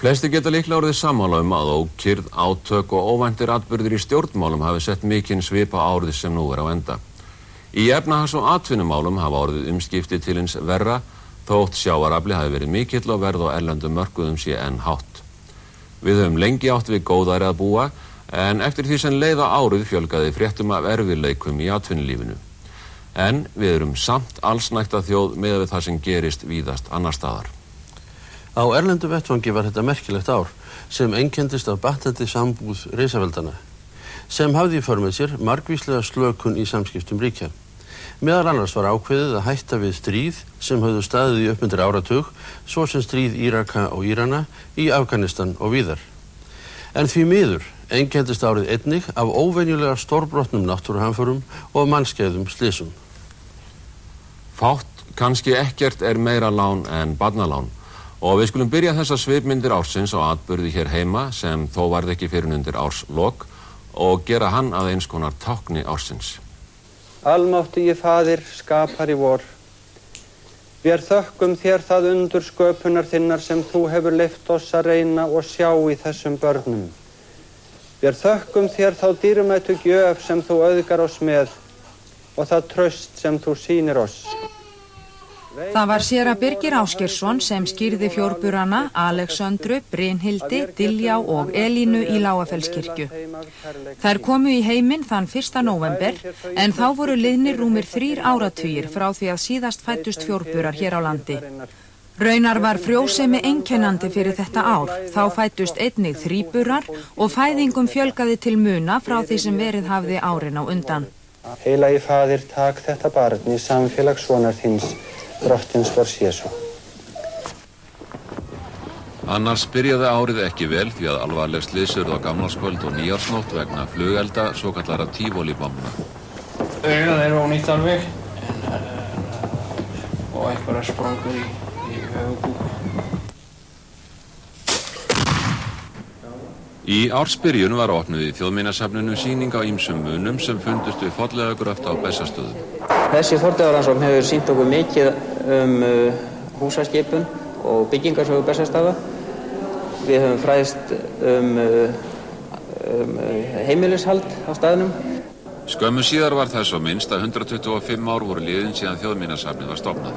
Flestir geta líklega orðið sammála að ókyrrð, átök og óvæntir atburðir í stjórnmálum hafi sett mikinn svip á árið sem nú á enda. Í efnahags- og atvinnumálum hafa orðið umskipti til hins verra, þótt sjávarafli hafi verið mikill og verð á erlendum mörkuðum sé enn hátt. Við höfum lengi átt við góðæri að búa, en eftir því sem leið á árið fjölgaði fréttum af erfiðleikum í atvinnulífinu. En við erum samt allsnægta þjóð miðað við það sem gerist víðast annar staðar. Á erlendum vettvangi var þetta merkilegt ár sem einkenndist af batnandi sambúð risaveldana, sem hafði í för með sér margvíslega slökun í samskiptum ríkja. Meðal annars var ákveðið að hætta við stríð sem höfðu staðið í upp undir áratug, svo sem stríð Íraka og Írana í Afganistan og víðar. En því miður einkenndist árið einnig af óvenjulega stórbrotnum náttúruhamförum og mannskæðum slysum. Fátt, kannski ekkert meira lán en barnalán. Og við skulum byrja þessar svipmyndir ársins á atburði hér heima sem þó varð ekki fyrr en undir árslok og gera hann að eins konar tákni ársins. Almáttigi Faðir, skapari vor, vér þökkum þér það undur sköpunar þinnar sem þú hefur leyft oss að reyna og sjá í þessum börnum. Vér þökkum þér þá dýrmætu gjöf sem þú auðgar oss með og það traust sem þú sýnir oss. Það var séra Birgir Ásgeirsson sem skýrði fjórburana Alexöndru, Brynhildi, Diljá og Elínu í Lágafellskirkju. Þær komu í heiminn þann 1. nóvember en þá voru liðnir rúmir 3 áratugir frá því að síðast fæddust fjórburar hér á landi. Raunar var frjósemi einkennandi fyrir þetta ár, þá fæddust einnig þríburar og fæðingum fjölgaði til muna frá því sem verið hafði árin á undan. Heilagi Faðir, tak þetta barn í samfélagssonar þíns, Drottins vors Jesú. Annars byrjaði árið ekki vel því að alvarleg slys urðu á gamlárskvöld og nýársnótt vegna flugelda, svokallara tívolíbombna. Það er ónýtt alveg og einhverjar sprangur í höfuðkúpu. Í ársbyrjun var opnuð í Þjóðminjasafninu sýning á ýmsum munum sem fundust við fornleifagröft á Bessastöðum. Þessi fornleifarannsókn hefur sýnt okkur mikið húsaskipun og byggingarsögu Bessastaða. Við höfum fræðst heimilishald á staðnum. Skömmu síðar var þess á minnst að 125 ár voru liðin síðan Þjóðminjasafnið var stofnað.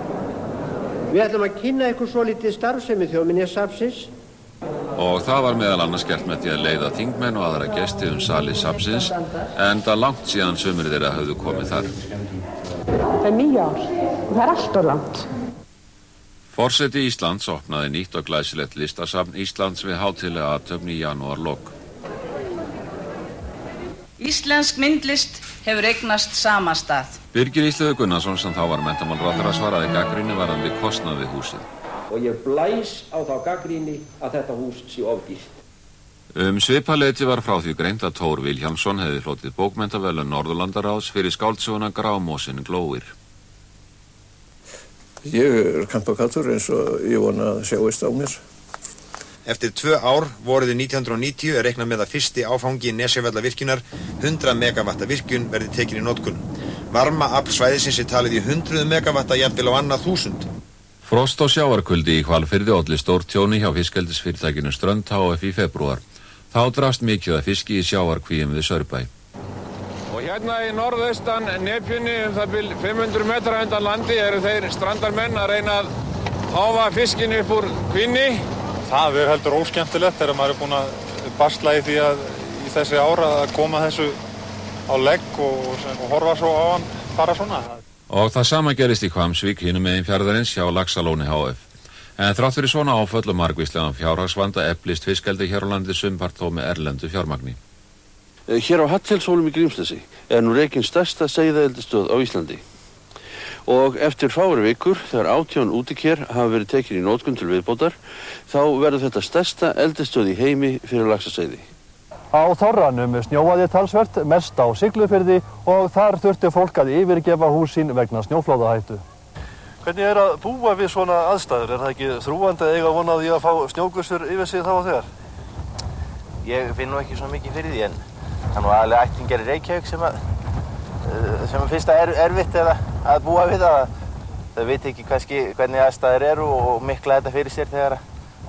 Við ætlum að kynna ykkur svolítið starfsemi Þjóðminjasafnsins. Og það var meðal annars gert með því að leiða þingmenn og aðra gesti sali safnsins, enda langt síðan sumir þeirra höfðu komið þar. Það er 9 ár og það er allt of langt. Forseti Íslands opnaði nýtt og glæsilegt listasafn Íslands við hátíðlega athöfn í janúarlok. Íslensk myndlist hefur eignast samastað. Birgir Ísleifur Gunnarsson sem þá var menntamálaráðherra svaraði gagnrýni varðandi kostnað við húsið. Og ég blæs á þá gagnrýni að þetta hús sé ofdýrt. Svipaleyti var frá því greint að Thor Vilhjálmsson hefði hlotið bókmenntaverðlaun Norðurlandaráðs fyrir skáldsöguna Grámosinn glóir. Ég er kampakátur eins og ég vona að sjáist á mér. Eftir 2 ár vorið 1990 er reiknað með að fyrsti áfangi Nesjavallavirkjunar 100 megawatta virkjun verði tekin í notkun. Varmaafl svæðisins er talið í 100 megawatta jafnvel á annað 1000. Frost og sjávarkuldi í Hvalfirði olli stórtjóni hjá fiskeldisfyrirtækinu Strönd HF í febrúar. Þá drafst mikið af fiski í sjávarkvíum við Saurbæ. Og hérna í norðaustan nepjunni það bil 500 metra undan landi eru þeir strandarmenn að reyna að háfa fiskin upp úr kvinni. Það er heldur óskemmtilegt þegar maður er búinn að basla í því að í þessi ára að koma þessu á legg og horfa svo á hann bara svona. Og það sama gerist í Hvammsvík hinum megin fjarðarins hjá Laxalóni HF. En þrátt fyrir svona áföll og margvíslegan fjárhagsvanda eflist fiskeldi hér á landi sumpart þó með erlendu fjármagni. Hér á Hallkelshólum í Grímsnesi er nú rekin stærsta seiðaeldisstöð á Íslandi. Og eftir fári vikur, þegar 18 útiker hafa verið tekin í notkun til viðbótar, þá verður þetta stærsta eldisstöð í heimi fyrir laxaseiði. Á Þorranum snjóaði talsvert, mest á Siglufirði og þar þurfti fólk að yfirgefa hús sín vegna snjóflóðahættu. Hvernig er að búa við svona aðstæður? Er það ekki þrúgandi að eiga von á því að fá snjógussur yfir sig þá og þegar? Ég finn nú ekki svo mikið fyrir því en það er nú aðalega ættingjar í Reykjavík sem finnst það erfitt að búa við það. Þau veit ekki kannski hvernig aðstæður eru og mikla þetta fyrir sér þegar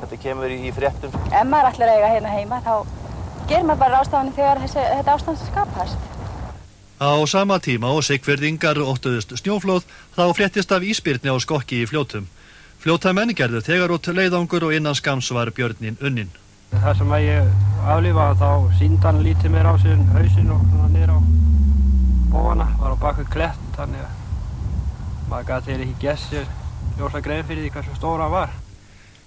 þetta kemur í fréttum. Ef maður ætlar að eiga hérna heima, þá gerir maður bara ráðstafanir þegar þetta ástand skapast. Á sama tíma og Siglfirðingar óttuðust snjóflóð, þá fréttist af ísbirni á Skokki í Fljótum. Fljótamenn gerðu þegar út leiðangur og innan skamms var björninn unnin. Það sem að ég aflifaði þá sýndi hann lítið meir á sig hausinn og niður á bóana, var á baku klett, þannig að maður gæti ekki gert sér ljósa grein fyrir því hversu stóra hann var.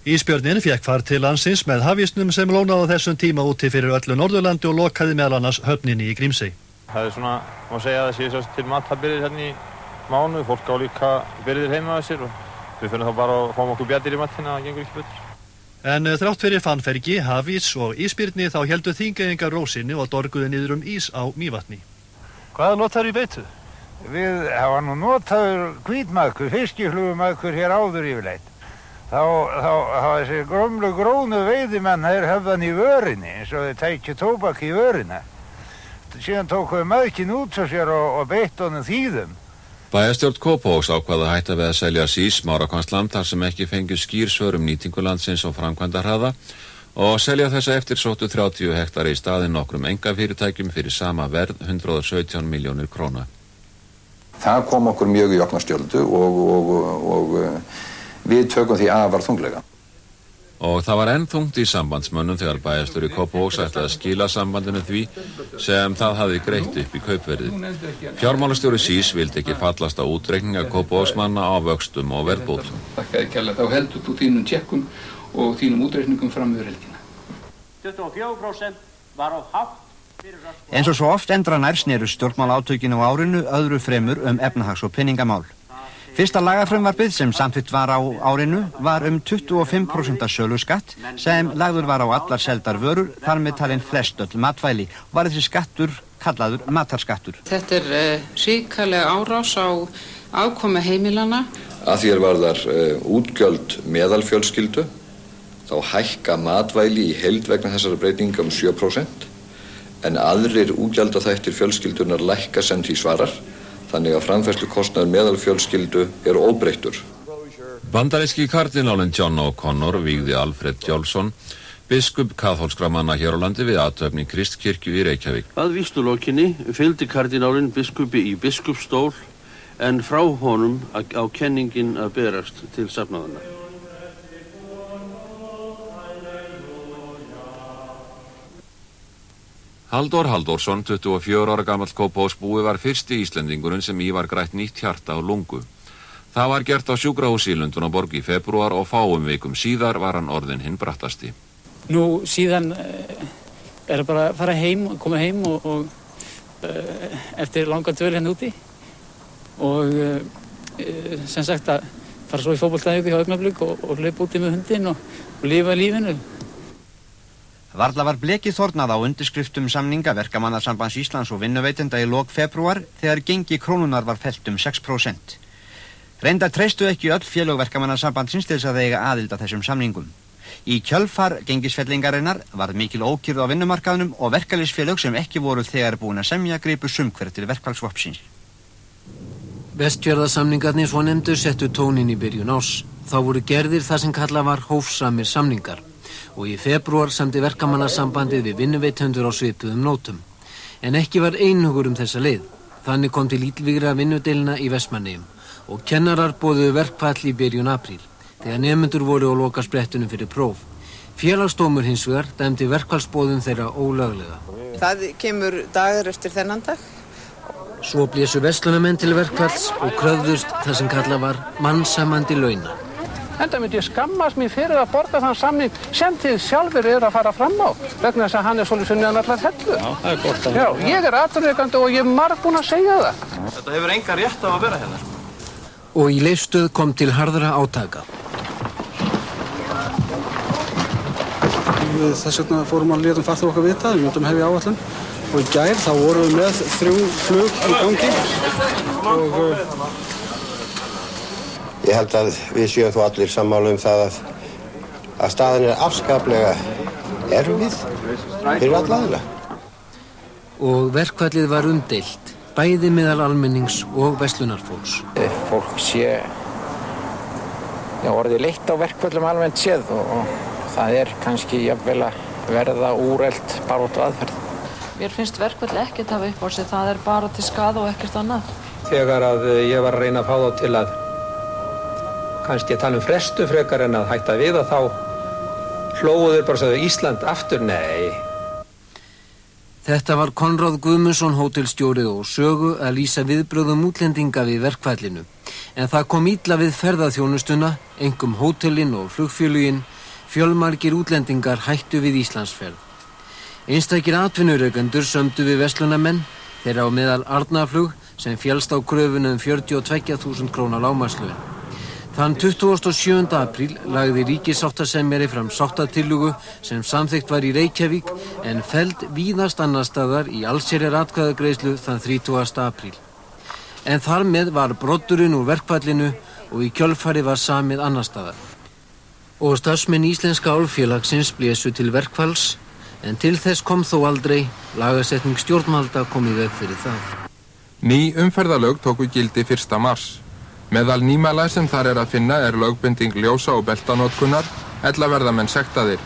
Ísbjörninn fékk far til landsins með hafísnum sem lónaði á þessum tíma úti fyrir öllu Norðurlandi og lokaði meðal annars höfninni í Grímsey. Það svona, má segja að það sé til matarbirgðir hérna í mánuð, fólk á líka birgðir heima að sér og við finnum þá bara að fáum okkur bjartir í matinn, það gengur ekki betur. En þrátt fyrir fannfergi, hafís og ísbirni þá heldu Þingeyingar rósinni og dorguðu niður ís á Mývatni. Hvað notar í beitu? Við hafa nú notaður hvítmaðkur, fiskiflugumaðkur hér áður yfirleitt. Þá hafa þessi grömlu grónu veiðimenn höfðan í vörinni eins og þeir tækju tóbak í vörina. Síðan tóku við maðkinn út á sér og beitt honum þýðum. Bæjarstjórn Kópavogs ákvað að hætta við að selja Smárakvansland þar sem ekki fengu skýr svör nýtingu landsins og framkvæmdahraða og selja þessa eftirsóttu 30 hektara í staðinn nokkrum einkafyrirtækjum fyrir sama verð 117 milljónir króna. Það kom okkur mjög í opnarskjöldu og við tökum því afar þunglega. Og það var enn þungt í sambandsmönnum þegar bæjarstjóri Kópavogs ætlaði að skila sambandinu því sem það hafði greitt upp í kaupverði. Fjármálastjóri SÍS vildi ekki fallast á útreikninga Kópavogsmanna á vöxtum og verðbótum. Þakkaði kærlega, þá heldur þú þínum tjekkum og þínum útreikningum fram yfir helgina. 24% var á hátt fyrir rösk. Eins og svo oft endra nær sneru stjórnmálaátökinu á árinu öðru fremur efnahags- og peningamál. Fyrsta lagafrumvarpið sem samþykkt var á árinu var 25% söluskatt sem lagður var á allar seldar vörur, þar með talin flest öll matvæli, og var þessi skattur kallaður matarskattur. Þetta hrikalega árás á afkomu heimilana. Að því varðar útgjöld meðalfjölskyldu, þá hækka matvæli í heild vegna þessara breytinga 7%, en aðrir útgjaldaþættir fjölskyldunar lækka sem því svarar. Þannig að framfærslukostnaður meðalfjölskyldu óbreyttur. Bandaríski kardinálinn John O'Connor vígði Alfred Jolson, biskup kaþólskra manna hér á landi við athöfn í Kristkirkju í Reykjavík. Að vígslulokinni fylgdi kardinálinn biskupi í biskupsstól en frá honum á kenningin að berast til safnaðanna. Halldór Halldórsson, 24 ára gamall Kópavogsbúi, var fyrsti Íslendingurinn sem í var grætt nýtt hjarta á lungu. Það var gert á sjúkrahúsi í Lundúnaborg í febrúar og fáum vikum síðar var hann orðinn hinn brattasti. Nú síðan það bara að fara heim, koma heim og eftir langa dvöl hérna úti og sem sagt að fara svo í fótboltaæfingu hjá Augnablik og hlaupa úti með hundinn og lifa lífinu. Varla var blekið þornað á undirskriftum samninga Verkamannasambands Íslands og vinnuveitenda í lok febrúar þegar gengi krónunar var fellt 6%. Reyndar treystu ekki öll félög Verkamannasambandsins til þess að eiga aðild að þessum samningum. Í kjölfar gengisfellingarinnar var mikil ókyrrð á vinnumarkaðnum og verkalýðsfélög sem ekki voru þegar búin að semja gripu sumhver til verkfallsvopnsins. Vestfjarðasamningarnir svonefndu settu tóninn í byrjun árs. Þá voru gerðir það sem kallað var hófsamir samningar. Og í febrúar samdi Verkamannasambandið við vinnuveitendur á svipuðum nótum. En ekki var einhugur þessa leið. Þannig kom til illvígra vinnudeilna í Vestmannaeyjum og kennarar boðuðu verkfall í byrjun apríl, þegar nemendur voru á lokasprettunum fyrir próf. Félagsdómur hins vegar dæmdi verkfallsboðun þeirra ólöglega. Það kemur dagur eftir þennan dag. Svo blésu verslunarmenn til verkfalls og kröfðust það sem kallað var mannsæmandi launa. Enda myndi ég skammast mér fyrir að borga þann samning sem þið sjálfur að fara fram á vegna þess að hann svolítið neðan allar hellu. Já, það gott að... Já, ég atvinnurekandi og ég margbúinn að segja það. Þetta hefur engan rétt á að vera hérna. Og í Leifsstöð kom til harðra átaka. Þess vegna fórum að létum farþega okkar vita, við myndum hefja áætlun og í gær þá vorum við með 3 flug í gangi og ég held að við séum þó allir sammála það að staðan afskaplega erfið fyrir alla aðila. Og verkfallið var umdeilt, bæði meðal almennings og verslunarfólks. Fólk sé orðið leitt á verkfallum almennt séð og það kannski jafnvel að verða úrelt baráttu aðferð. Mér finnst verkfall ekkert hafa upp á sig, það bara til skaða og ekkert annað. Þegar að ég var að reyna að fá þá til að kannski tala frestu frekar en að hætta við þá hlógu þeir bara og sagði Ísland aftur, nei. Þetta var Konráð Guðmundsson hótelstjóri og sögu að lýsa viðbrögðum útlendinga við verkfallinu. En það kom illa við ferðaþjónustuna, einkum hótelin og flugfélögin, fjölmargir útlendingar hættu við Íslandsferð. Einstakir atvinnurekendur sömdu við verslunarmenn, þeirra á meðal Arnarflug sem féllst á kröfuna 42.000 króna lágmarkslaun. Þann 27. apríl lagði ríkissáttasemjari fram sáttatillögu sem samþykkt var í Reykjavík en felld víðast annar staðar í allsherjaratkvæðagreiðslu þann 30. apríl. En þar með var broddurinn úr verkfallinu og í kjölfari var samið annar staðar. Og starfsmenn Íslenska álfélagsins blésu til verkfalls, en til þess kom þó aldrei, lagasetning stjórnvalda kom í veg fyrir það. Ný umferðarlög tóku gildi 1. mars. Meðal nýmæla sem þar að finna lögbinding ljósa og beltanótkunar, ella verða menn sektaðir.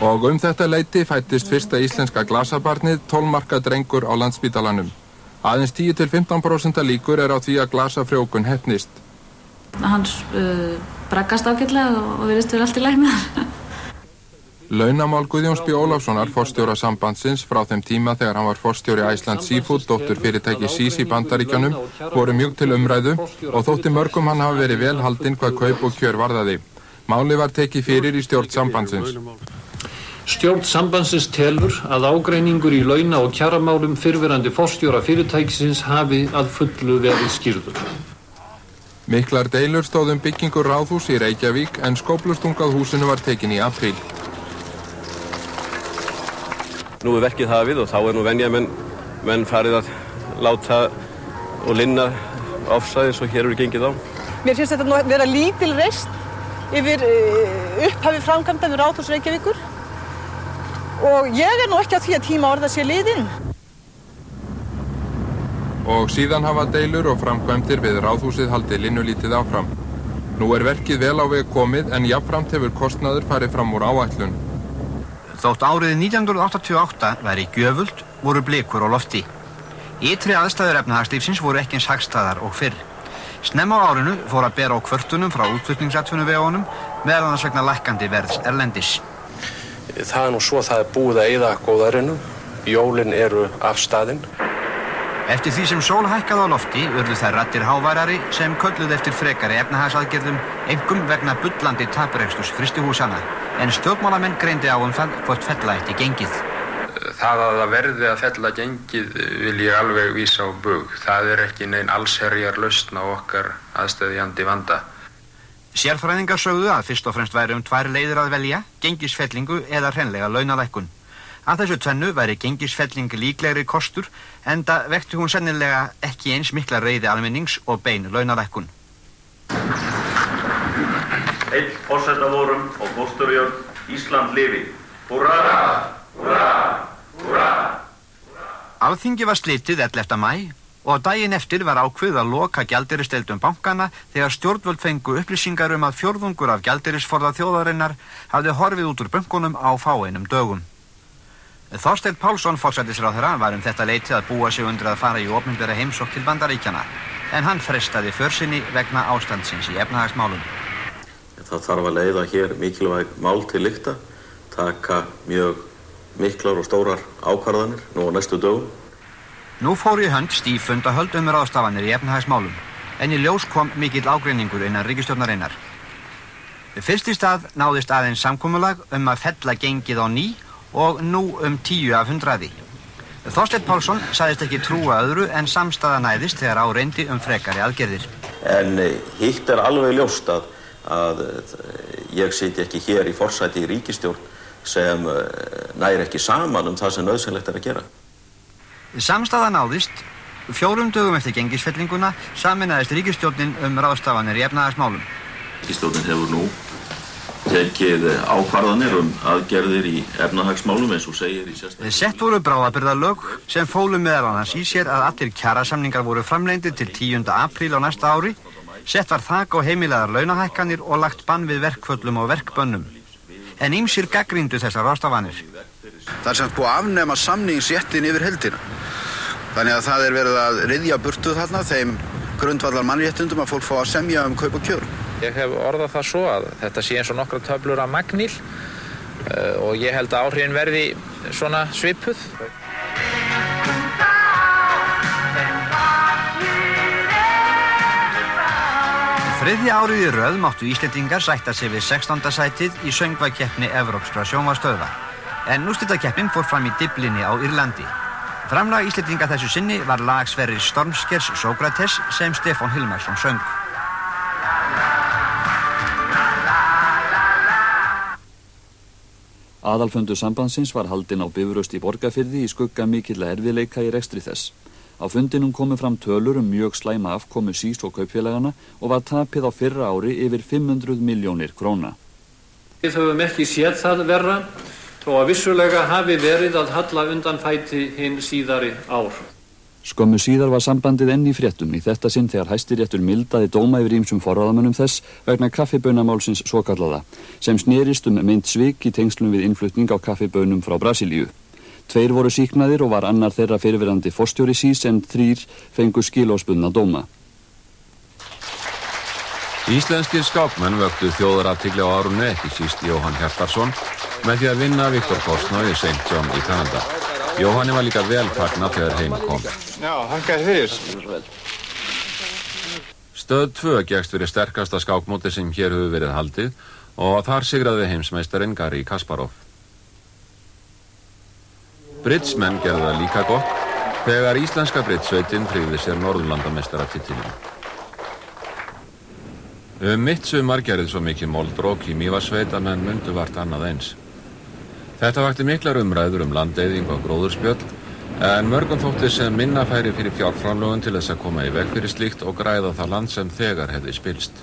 Og þetta leyti fættist fyrsta íslenska glasabarnið 12 marka drengur á Landspítalanum. Aðeins 10–15% líkur á því að glasafrjóvgun heppnist. Hann braggast ágætlega og virðist vera allt í lagi með það. Launamál Guðjóns B. Ólafssonar, forstjóra sambandsins frá þeim tíma þegar hann var forstjóri Iceland Seafood, dótturfyrirtæki SÍS í Bandaríkjunum, voru mjög til umræðu og þótti mörgum hann hafa verið vel haldinn hvað kaup og kjör varðaði. Máli var tekið fyrir í stjórn sambandsins. Stjórn sambandsins telur að ágreiningur í launa- og kjaramálum fyrrverandi forstjóra fyrirtækisins hafi að fullu verið skýrður. Miklar deilur stóðum byggingu ráðhús í Reykjavík en skóflustungað húsinu var tekin í apríl. Nú verkið hafið og þá nú venja menn farið að láta og linna ofsæðis og hér gengið á. Mér finnst þetta nú vera lítil reisn yfir upphafi framkvæmda við Ráðhús Reykjavíkur og ég nú ekki á því að tíma orða sé liðinn. Og síðan hafa deilur og framkvæmdir við Ráðhúsið haldið linnulítið áfram. Nú vel á veg komið en jafnframt hefur kostnaður farið fram úr áætlun. Þótt árið 1988 væri gjöfult, voru blikur á lofti. Ytri aðstæður efnahagslífsins voru ekki eins hagstæðar og fyrr. Snemma á árinu fór að bera á kvörtunum frá útflutningsatvinnuvegunum, meðal annars vegna lækkandi verðs erlendis. Það nú svo það búið að eyða góðærinu. Jólin eru afstaðin. Eftir því sem sól hækkaði á lofti urðu þær raddir háværari sem kölluðu eftir frekari efnahagsaðgerðum, einkum vegna bullandi tapreksturs frystihúsanna. En stjórnmálamenn greindi á það hvort fella ætti gengið. Það að það verði að fella gengið vil ég alveg vísa á bug. Það ekki nein allsherjar lausn á okkar aðsteðjandi vanda. Sérfræðingar sögðu að fyrst og fremst væri tvær leiðir að velja, gengisfellingu eða hreinlega launalækkun. Að þessu tvennu væri gengisfelling líklegri kostur, enda vekti hún sennilega ekki eins mikla reiði almennings og bein launalækkun. Heill forsetavorum og fósturjörn, Ísland lifi. Húrra! Húrra! Húrra! Alþingi var slitið 11. maí og daginn eftir var ákveðið að loka gjaldeyrisdeildum bankana þegar stjórnvöld fengu upplýsingar að fjórðungur af gjaldeyrisforða þjóðarinnar hafði horfið út úr bönkunum á fáeinum dögum. Þorsteinn Pálsson, forsætisráðherra, var þetta leyti að búa sig undir að fara í opinbera heimsókn til Bandaríkjanna, en hann frestaði för sinni vegna ástandsins í efnahagsmálum. Það þarf að leiða hér mikilvæg mál til lykta, taka mjög miklar og stórar ákvarðanir nú á næstu dögum. Nú fór í hönd stíf fundahöld ráðstafanir í efnahagsmálum, en í ljós kom mikill ágreiningur innan ríkisstjórnarinnar. Fyrst í stað náðist aðeins samkomulag að fella gengið á ný og nú 10 af 100. Þorsteinn Pálsson sagðist ekki trúa öðru en samstaða næðist þegar á reyndi frekari aðgerðir. En hitt alveg ljóst að ég sitji ekki hér í forsæti í ríkisstjórn sem næri ekki saman það sem nauðsynlegt að gera. Samstaða náðist. 4 dögum eftir gengisfellinguna sameinaðist ríkisstjórnin ráðstafanir í efnahagsmálum. Ríkisstjórnin hefur nú tekið ákvarðanir aðgerðir í efnahagsmálum eins og segir í sérstaklega. Sett voru bráðabirgðalög sem fólu meðal annars í sér að allir kjarasamningar voru framlengdir til 10. apríl á næsta ári, Sett var þak á heimilegar launahækkanir og lagt bann við verkföllum og verkbönnum. En ýmsir gagnrýndu þessar ráðstafanir. Það er samt búið að afnema samningsréttin yfir heildina. Þannig að það er verið að ryðja burtu þarna þeim grundvallar mannréttindum að fólk fá að semja kaup og kjör. Ég hef orðað það svo að þetta sé eins og nokkra töflur af Magníl og ég held að áhrifin verði svona svipuð. Þriðja árið í röð máttu Íslendingar sætta sig við 16. sætið í söngvakeppni Evrópskra sjónvarpsstöðva. En úrslitakeppnin fór fram í Dyflinni á Írlandi. Framlag Íslendinga þessu sinni var lag Sverris Stormskers Sókrates sem Stefán Hilmarsson söng. Aðalfundur sambandsins var haldinn á Bifröst í Borgarfirði í skugga mikilla erfiðleika í rekstri þess. Á fundinum komu fram tölur mjög slæma afkomu SÍS og kaupfélagana og var tapið á fyrra ári yfir 500 milljónir króna. Við höfum ekki séð það verra, þó að vissulega hafi verið að halla undan fæti hinn síðari ár. Skömmu síðar var sambandið enn í fréttum í þetta sinn þegar Hæstiréttur mildaði dóma yfir ýmsum forráðamönnum þess vegna kaffibaunamálsins svokallaða, sem snerist meint svik í tengslum við innflutning á kaffibaunum frá Brasilíu. 2 voru sýknaðir og var annar þeirra fyrrverandi forstjóri SÍS en 3 fengu skilorðsbundna dóma. Íslenskir skákmenn vöktu þjóðarathygli á árinu, ekki síst Jóhann Hjartarson, með því að vinna Viktor Korsnau í St. John í Kanada. Jóhanni var líka vel fagnað þegar heim kom. Já, þakka fyrir. Stöð 2 gekkst fyrir sterkasta skákmóti sem hér hefur verið haldið og þar sigraði heimsmeistarinn Garri Kasparov. Bridgemenn gerðu það líka gott þegar íslenska bridgesveitin tryggði sér Norðurlandameistaratitlinum. Mitt sumar gerði svo mikið moldrók í Mývatnssveit að menn mundu vart annað eins. Þetta vakti miklar umræður landeyðing og gróðurspjöll, en mörgum þótti sem minna færi fyrir fjárframlögum til þess að koma í veg fyrir slíkt og græða það land sem þegar hefði spilst.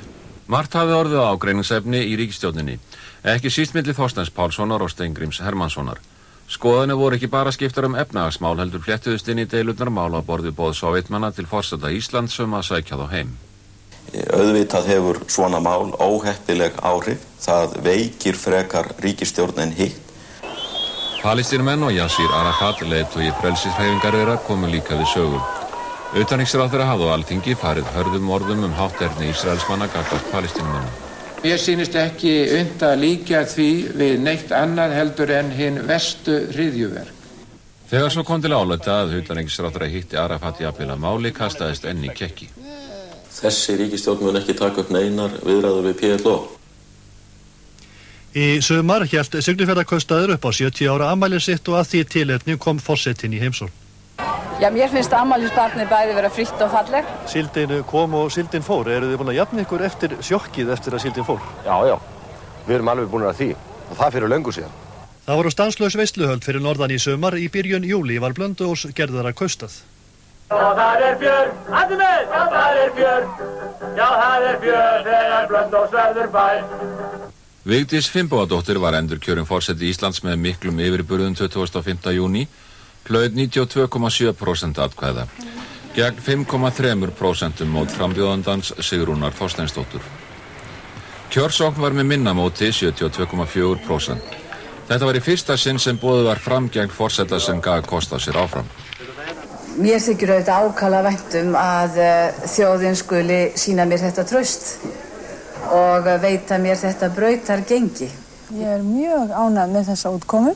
Margt hafði orðið ágreiningsefni í ríkisstjórninni, ekki síst milli Þorsteins Pálssonar og Steingríms Hermannssonar. Skoðanir voru ekki bara skiptar efnahagsmál heldur fléttuðust inn í deilurnar mál á borði boð Sovétmanna til forseta Íslands að sækja þá heim. Auðvitað hefur svona mál óheppileg áhrif. Það veikir frekar ríkisstjórn en hitt. Palestínumenn og Yasir Arafat, leiðtogi frelsishreyfingarinnar, komu líka við sögu. Utanríkisráðherra hafði á Alþingi farið hörðum orðum Hátterni Ísraelsmanna gagnvart Palestínumönnum. Mér sýnist ekki unnt að líkja því við neitt annað heldur en hinn verstu hryðjuverk. Þegar svo kom til álita að utanríkisráðherra hitti Arafat jafnvel að máli kastaðist enn í kekki. Þessi ríkisstjórn mun ekki taka upp neinar viðræður við PLO. Í sumar hélt Siglufjarðarkaupstaður upp á 70 ára afmælið sitt og að því tilefni kom forsetinn í heimsókn. Já, mér finnst afmælisbarnið bæði vera frítt og falleg. Síldin kom og síldin fór. Eru þið búin að jafna ykkur eftir sjokkið eftir að síldin fór? Já, við erum alveg búin að því og það fyrir löngu síðan. Það voru stanslaus veisluhöld fyrir norðan í sumar. Í byrjun júlí var Blönduós gerðara kaupstað. Og það er fjör, allir með, já það er fjör, já það er fjör þegar Blönduós verður bær. Vigdís Finnbogadóttir var endurkjörin forseti Íslands með miklum yfirburðum 25. júní, hlaut 92,7% atkvæða, gegn 5,3% mót frambjóðandans Sigrúnar Þorsteinsdóttur. Kjörsókn var með minna móti 72,4%. Þetta var í fyrsta sinn sem boðið var fram gegn forseta sem gaf kost á sér áfram. Mér þykir auðvitað ákaflega vænt að þjóðin skuli sýna mér þetta traust og veita mér þetta brautargengi. Ég er mjög ánægð með þessa útkomu,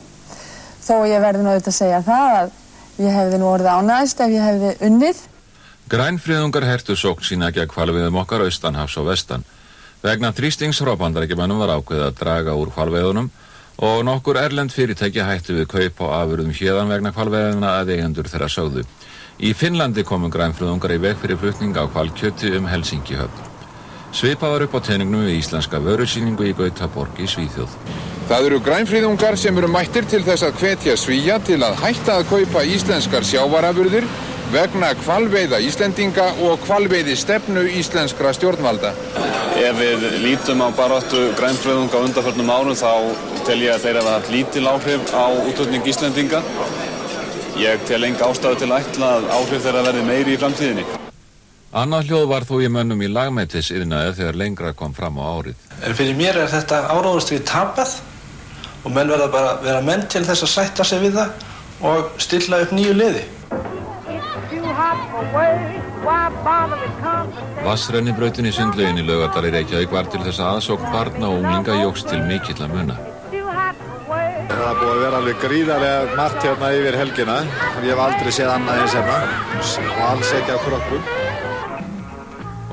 þó ég verði nú auðvitað að segja það að ég hefði nú orðið ánægðist ef ég hefði unnið. Grænfriðungar hertu sókn sína gegn hvalveiðum okkar austanhafs og vestan. Vegna þrýstings frá Bandaríkjamönnum var ákveðið að draga úr hvalveiðunum og nokkur erlend fyrirtæki hættu við kaup á afurðum héðan vegna hvalveiðuna að eigendur þeirra sögðu. Í Finnlandi komu grænfriðungar í veg fyrir flutning á hvalkjöti Helsingihöfn. Svipað var upp á teningnum við íslenska vörusýningu í Gautaborg í Svíþjóð. Það eru grænfriðungar sem eru mættir til þess að hvetja Svíja til að hætta að kaupa íslenskar sjávarafurðir vegna hvalveiða Íslendinga og hvalveiðistefnu íslenskra stjórnvalda. Ef við lítum á baráttu grænfriðunga á undanförnum árum þá tel ég að þeir hafa haft lítil áhrif á útflutning Íslendinga. Ég tel enga ástæðu til að ætla að áhrif þeirra verði meiri í framtíðinni. Annað hljóð var þó í mönnum í lagmeitiðsiðnaði þegar lengra kom fram á árið. En fyrir mér þetta áróðurstríð tapað og menn verða bara vera menn til þess að sætta sig við það og stilla upp nýju liði. Vatnsrennibrautin í Sundlauginni í Laugardal í Reykjavík var til þess að aðsókn barna og unglinga jókst til mikilla muna. Það búið að vera alveg gríðarlega margt hérna yfir helgina. Ég hef aldrei séð annað eins hérna og alls ekki á krökkum.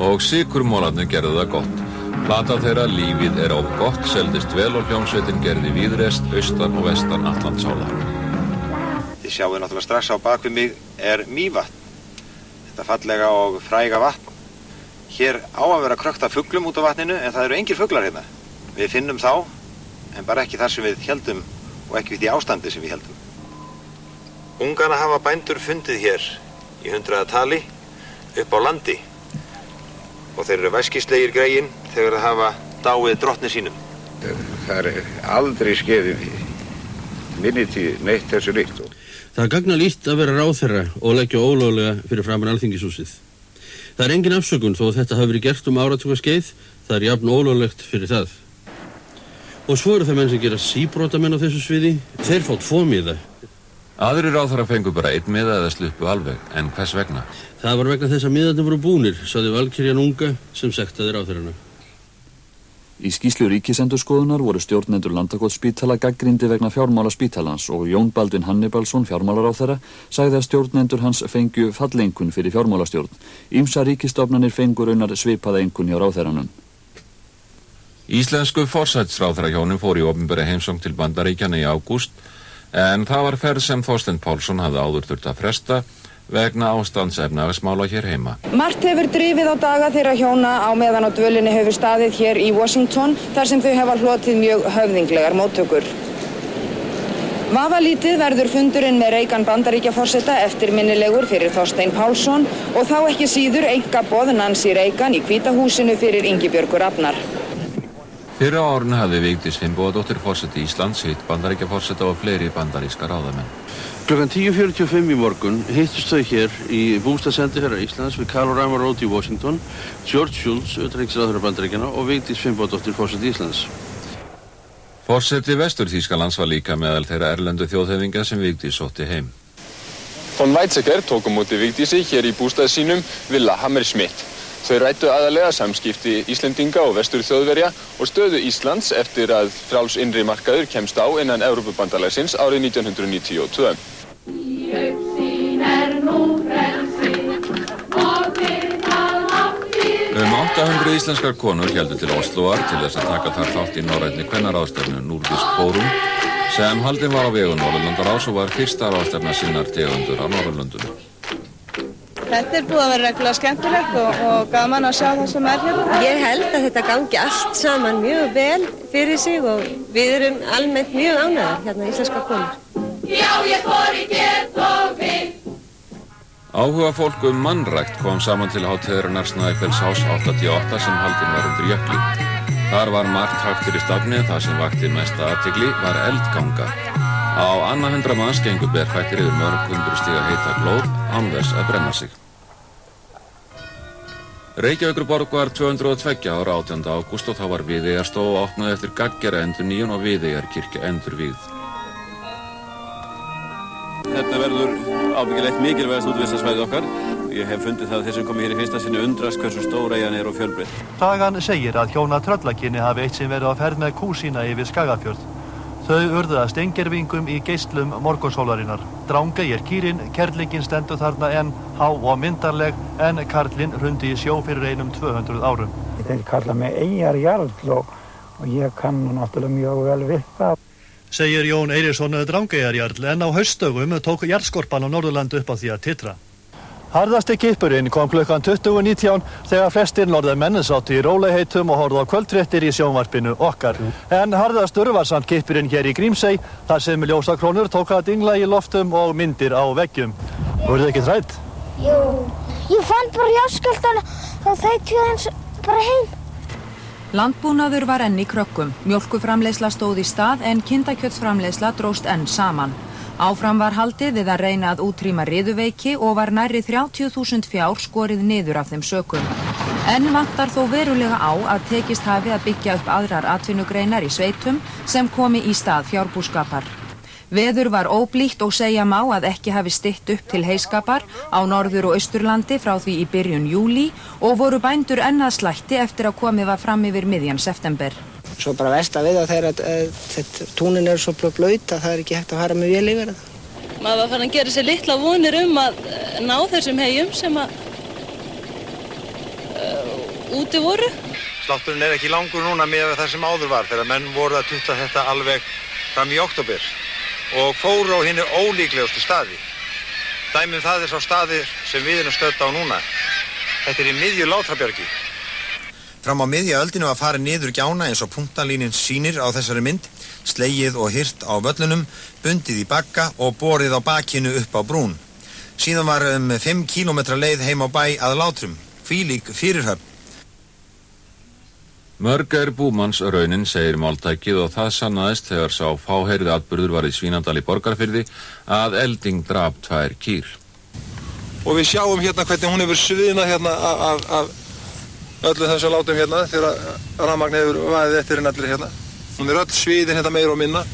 Og sykurmólarnir gerðu það gott. Plata þeirra Lífið er of gott seldist vel og hljómsveitin gerði víðrest, austan og vestan Atlantsála. Þið sjáu náttúrulega strax á bakvið mig er Mývatn. Þetta fallega og fræga vatn. Hér á að vera krökkt af fuglum út á vatninu en það eru engir fuglar hérna. Við finnum þá, en bara ekki þar sem við héldum og ekki við því ástandi sem við héldum. Ungana hafa bændur fundið hér í 100-tali upp á landi og þeir eru væskislegir gregin þegar það hafa dáið drottni sínum. Það aldrei skeðið minni tíð neitt þessu líkt. Það gagnar lítt að vera ráðherra og leggja ólöglega fyrir framan Alþingishúsið. Það er engin afsökun þó að þetta hafi verið gert áratugaskeið, það er jafn ólöglegt fyrir það. Og svo eru það menn sem gera síbrotamenn á þessu sviði, þeir fá 2 miða. Aðrir ráðherrar fengu bara 1 miða eða sluppu alveg, en hvers vegna? Það var vegna þess að miðarnir voru búnir, sagði Valkyrjan unga sem sektaði ráðherrana. Í skýrslu Ríkisendurskoðunar voru stjórnendur Landakotsspítala gagnrýndir vegna fjármála spítalans og Jón Baldvin Hannibalsson, fjármálaráðherra, sagði að stjórnendur hans fengju falleinkunn fyrir fjármálastjórn. Ýmsar ríkisstofnanir fengu raunar svipaða einkunn hjá ráðherranum. Íslensku forsætisráðherrahjónin fóru í opinbera heimsókn til Bandaríkjanna í ágúst, en það var ferð sem Þorsteinn Pálsson hafði áður þurft að fresta vegna ástandsefnahagsmála hér heima. Margt hefur drifið á daga þeirra hjóna á meðan á dvölinni hefur staðið hér í Washington þar sem þau hafa hlotið mjög höfðinglegar móttökur. Vafalítið verður fundurinn með Reagan Bandaríkjaforseta eftirminnilegur fyrir Þorsteinn Pálsson og þá ekki síður einkaboð Nancy Reagan í Hvíta húsinu fyrir Ingibjörgu Rafnar. Fyrr á árinu hafði Vigdís Finnbogadóttir forseti Íslands hitt Bandaríkjaforseta og fleiri bandaríska ráðamenn. Klukkan 10:45 í morgun hittust þau hér í bústaðsendiherra Íslands við Kalorama Road í Washington, George Shultz, utanríkisráðherra Bandaríkjanna og Vigdís Finnbogadóttir forseti Íslands. Forseti Vestur-Þýskalands var líka meðal þeirra erlendu þjóðhöfðingja sem Vigdís sótti heim. Von Weizsäcker tók á móti Vigdísi hér í bústað sínum Villa Hammersmith. Þau ræddu aðalega samskipti Íslendinga og Vestur-Þjóðverja og stöðu Íslands eftir að frjáls innri markaður kemst á innan Evrópubandalagsins árið 1992. Um 800 íslenskar konur héldu til Osloar til þess að taka þar þátt í norrænni kvennaráðstefnu Nordisk Fórum sem haldin var á vegum Norðurlandaráðs og var fyrsta ráðstefna sinnar tegundur á Norðurlöndunum. Þetta búið að vera reglulega skemmtilegt og gaman að sjá það sem hérna. Ég held að þetta gangi allt saman mjög vel fyrir sig og við erum almennt mjög ánægðar hérna íslenska konur. Já, ég fór í get og við. Áhuga fólk mannrækt kom saman til hátíðarinnar Snæfellsháss 88 sem haldin var undir jökli. Þar var margt hægt fyrir stafni, það sem vakti mesta athygli var eldganga. Á annað 100 manns gengu berfættir yfir mörg 100 stiga heita glóð án þess að brenna sig. Reykjavíkurborg var 202 ára 18. ágúst og þá var Viðeyjarstofa opnað eftir gagngera endurnýjun og Viðeyjarkirkja endurvígð. Þetta verður ábyggilegt mikilvægast útvistarsvæðið okkar. Ég hef fundið það að þeir sem komi hér í fyrsta sinni undrast hversu stór eyjan er og fjölbreytt. Sagan segir að hjóna Tröllakyni hafi eitt sinn verið á ferð með kú sína yfir Skagafjörð. Þau urðaðast steingervingum í geislum morgunsólarinnar. Drangey er kýrin, kerlingin stendur þarna enn há og myndarleg en karlinn hrundi í sjó fyrir 200 árum. Þeir kalla mig Eyjarjarl og ég kann náttúrulega mjög vel við það. Segir Jón Eiríksson Drangeyjarjarl en á haustdögum tók jarðskorpan á Norðurlandi upp á því að titra. Harðasti kippurinn kom klukkan 20:19 þegar flestir norðmenn sátu í rólegheitum og horfðu á kvöldfréttir í sjónvarpinu okkar. En harðastur var samt kippurinn hér í Grímsey þar sem ljósakrónur tók að dingla í loftum og myndir á veggjum. Voruð þið ekki hrædd? Jú, ég fann bara jarðskjálftann og þeytti hans bara heim. Landbúnaður var enn í krökkum. Mjólkurframleiðsla stóð í stað en kindakjötsframleiðsla dróst enn saman. Áfram var haldið við að reyna að útrýma riðuveiki og var nærri 30.000 fjár skorið niður af þeim sökum. En vantar þó verulega á að tekist hafi að byggja upp aðrar atvinnugreinar í sveitum sem komi í stað fjárbúskapar. Veður var óblítt og segja má að ekki hafi stytt upp til heyskapar á Norður- og Austurlandi frá því í byrjun júlí og voru bændur enn að slætti eftir að komið var fram yfir miðjan september. Svo bara versta við það þegar túnin eru svo blöyt að það er ekki hægt að fara með vél yfir það. Maður var farin að gera sér litla vonir að ná þessum heyjum sem að úti voru. Slátturinn er ekki langur núna með það sem áður var þegar menn voru að tutta þetta alveg fram í október og fóru á hinni ólíklegustu staði. Dæmið það er sá staðir sem við erum stödd á núna. Þetta er í miðju Látrabjargi. Fram á miðja öldinu var farið niður gjána eins og punktalínin sýnir á þessari mynd, slegið og hyrt á völlunum, bundið í bagga og borið á bakinu upp á brún. Síðan var 5 kílómetra leið heim á bæ að Látrum, hvílík fyrirhöfn. Mörg búmanns raunin, segir máltækið og það sannaðist þegar sá fáheyrði atburður var í Svínadal í Borgarfirði að elding drap 2 kýr. Og við sjáum hérna hvernig hún hefur sviðnað hérna af öllu þessu látum hérna þegar rafmagn hefur vaðið eftir henni allir hérna. Hún er öll sviðin hérna meira og minna.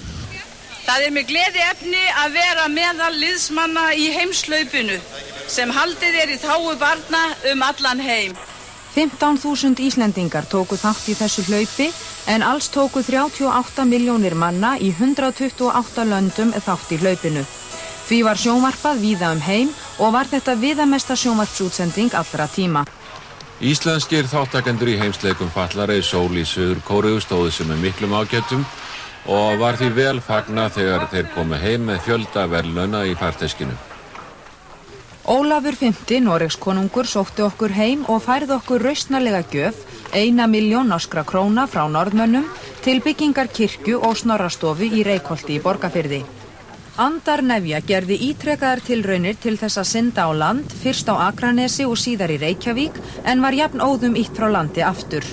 Það er með gleði efni að vera meðal liðsmanna í heimslaupinu sem haldið er í þágu barna allan heim. 15.000 Íslendingar tóku þátt í þessu hlaupi en alls tóku 38 milljónir manna í 128 löndum þátt í hlaupinu. Því var sjónvarpað víða heim og var þetta viðamesta sjónvarpsútsending allra tíma. Íslenskir þáttakendur í heimsleikum fatlaðra í sól í Suður Kóreu stóðu sig með miklum ágætum og var því vel fagnað þegar þeir komu heim með fjölda verðlauna í farteskinu. Ólafur V, Noregskonungur, sótti okkur heim og færði okkur rausnarlega gjöf, 1 milljón norskra króna frá Norðmönnum til byggingar kirkju og snorrastofu í Reykholti í Borgarfirði. Andar Nefja gerði ítrekaðar tilraunir til þess að synda á land, fyrst á Akranesi og síðar í Reykjavík, en var jafn óðum ítt frá landi aftur.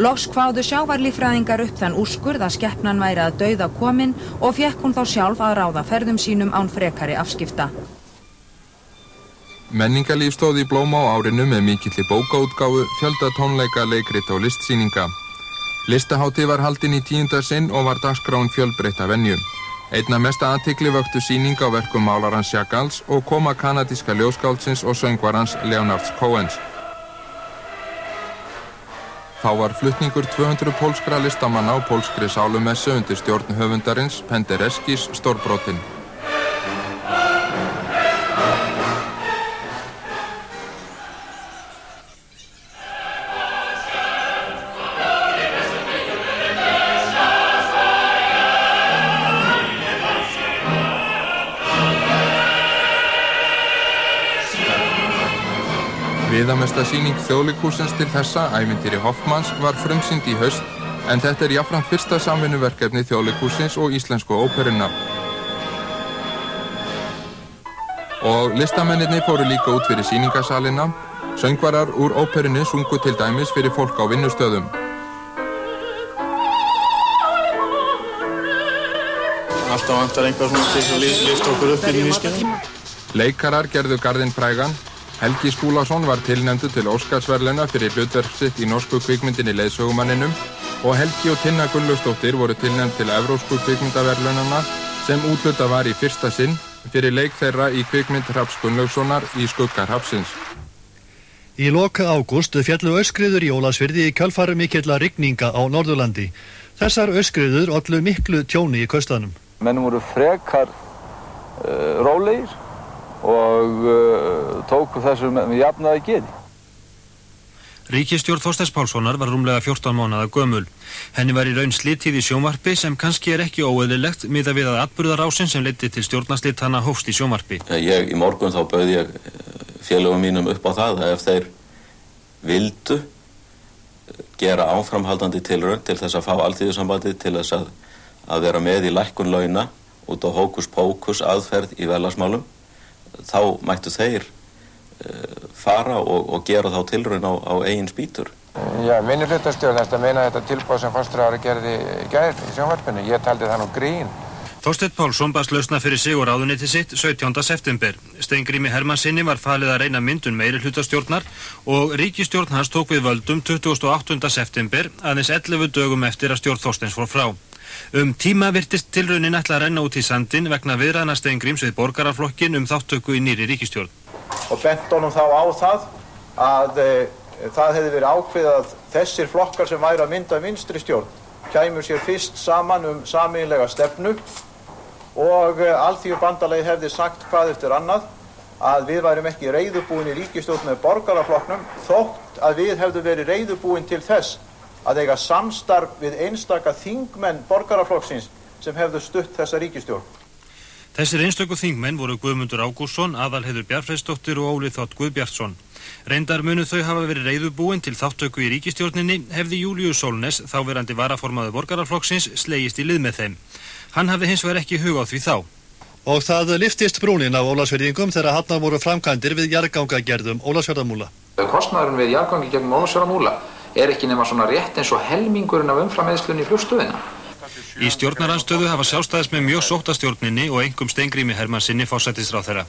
Loks kváðu sjávarlíffræðingar upp þann úrskurð að skepnan væri að dauða komin og fékk hún þá sjálf að ráða ferðum sínum án frekari afskipta. Menningarlíf stóð í blóma á árinu með mikilli bókaútgáfu, fjölda tónleika, leikrit og listsýninga. Listahátíð var haldin í 10. sinn og var dagskráin fjölbreytt af venju. Einna mesta athygli vöktu sýning á verkum málarans Chagals og koma kanadíska ljóðskáldsins og söngvarans Leonards Cohens. Þá var flutningur 200 pólskra listamanna á pólskri sálumessu undir stjórn höfundarins Pendereskis stórbrotinn. Viðamesta sýning Þjóðleikhússins til þessa, Ævintýri Hoffmanns, var frumsýnd í haust, en þetta er jafnframt fyrsta samvinnuverkefni Þjóðleikhússins og Íslensku óperunnar. Og listamennirnir fóru líka út fyrir sýningasalina. Söngvarar úr óperunni sungu til dæmis fyrir fólk á vinnustöðum. Alltaf vantar einhver svona til að lifta okkur upp í nýskeiðum. Leikarar gerðu garðinn frægan. Helgi Skúlason var tilnefndur til Óskarsverðlauna fyrir hlutverk sitt í norsku kvikmyndinni Leiðsögumanninum og Helgi og Tinna Gunnlaugsdóttir voru tilnefnd til evrópsku kvikmyndaverðlaunanna sem úthlutað var í fyrsta sinn fyrir leik þeirra í kvikmynd Hrafns Gunnlaugssonar Í skugga hrafnsins. Í lok ágúst féllu aurskriður í Ólafsfirði í kjölfar mikilla rigninga á Norðurlandi. Þessar aurskriður ollu miklu tjóni í kaustanum. Menn voru frekar rólegir og tóku þessu með jafnaði geði. Ríkisstjórn Þorsteins Pálssonar var rúmlega 14 mánaða gömul. Henni var í raun slitið í sjónvarpi sem kannski er ekki óeðlilegt miðað við að atburðarásin sem leiddi til stjórnarslitana hófst í sjónvarpi. Í morgun þá bauð ég félögum mínum upp á það að ef þeir vildu gera áframhaldandi tilraun til þess að fá Alþýðusambandið til þess að vera með í lækkun launa út á hókus pókus aðferð í verðlagsmálum, þá mættu þeir fara og gera þá tilraun á eigin spýtur. Já, minnihlutastjórn þetta meina þetta tilboð sem forsætisráðherra gerði í gær í sjónvarpinu. Ég taldi það nú grín. Þorsteinn Pálsson baðst lausna fyrir sig og ráðuneyti sitt 17. september. Steingrími Hermannssyni var falið að reyna myndun meirihlutastjórnar og ríkisstjórn hans tók við völdum 28. september, aðeins 11 dögum eftir að stjórn Þorsteins fór frá. Tíma virtist tilraunin ætla að renna út í sandinn vegna viðræðna Steingríms við borgaraflokkin þáttöku í nýrri ríkisstjórn. Og bent honum þá á það að það hefði verið ákveðið að þessir flokkar sem væru að mynda vinstri stjórn kæmu sér fyrst saman sameiginlega stefnu og Alþýðubandalagið hefði sagt hvað eftir annað að við værum ekki reiðubúin í ríkisstjórn með borgaraflokknum þótt að við hefðum verið reiðubúin til þess að eiga samstarf við einstaka þingmenn borgaraflokksins sem hefðu stutt þessa ríkisstjórn. Þessir einstöku þingmenn voru Guðmundur Ágústsson, Aðalheiður Bjarnfreðsdóttir og Óli Þ. Guðbjartsson. Reyndar munu þau hafa verið reiðubúin til þáttöku í ríkisstjórninni hefði Júlíus Sólnes, þáverandi varaformaður borgaraflokksins, slegist í lið með þeim. Hann hafði hins vegar ekki hug á því þá. Og það lyftist brúnin af Ólafsfirðingum þegar hafnar voru framkvæmdir við jarðgangagerðum Ólafsfjarðarmúla. Kostnaðurinn við jarðgangi gegnum Ólafsfjarðarmúla ekki nema svona rétt eins og helmingurinn af umframeyðslunni í flugstöðina. Í stjórnaranstöðu hafa sjálfstæðismenn mjög sótt að stjórninni og einkum Steingrími Hermannssyni forsætisráðherra.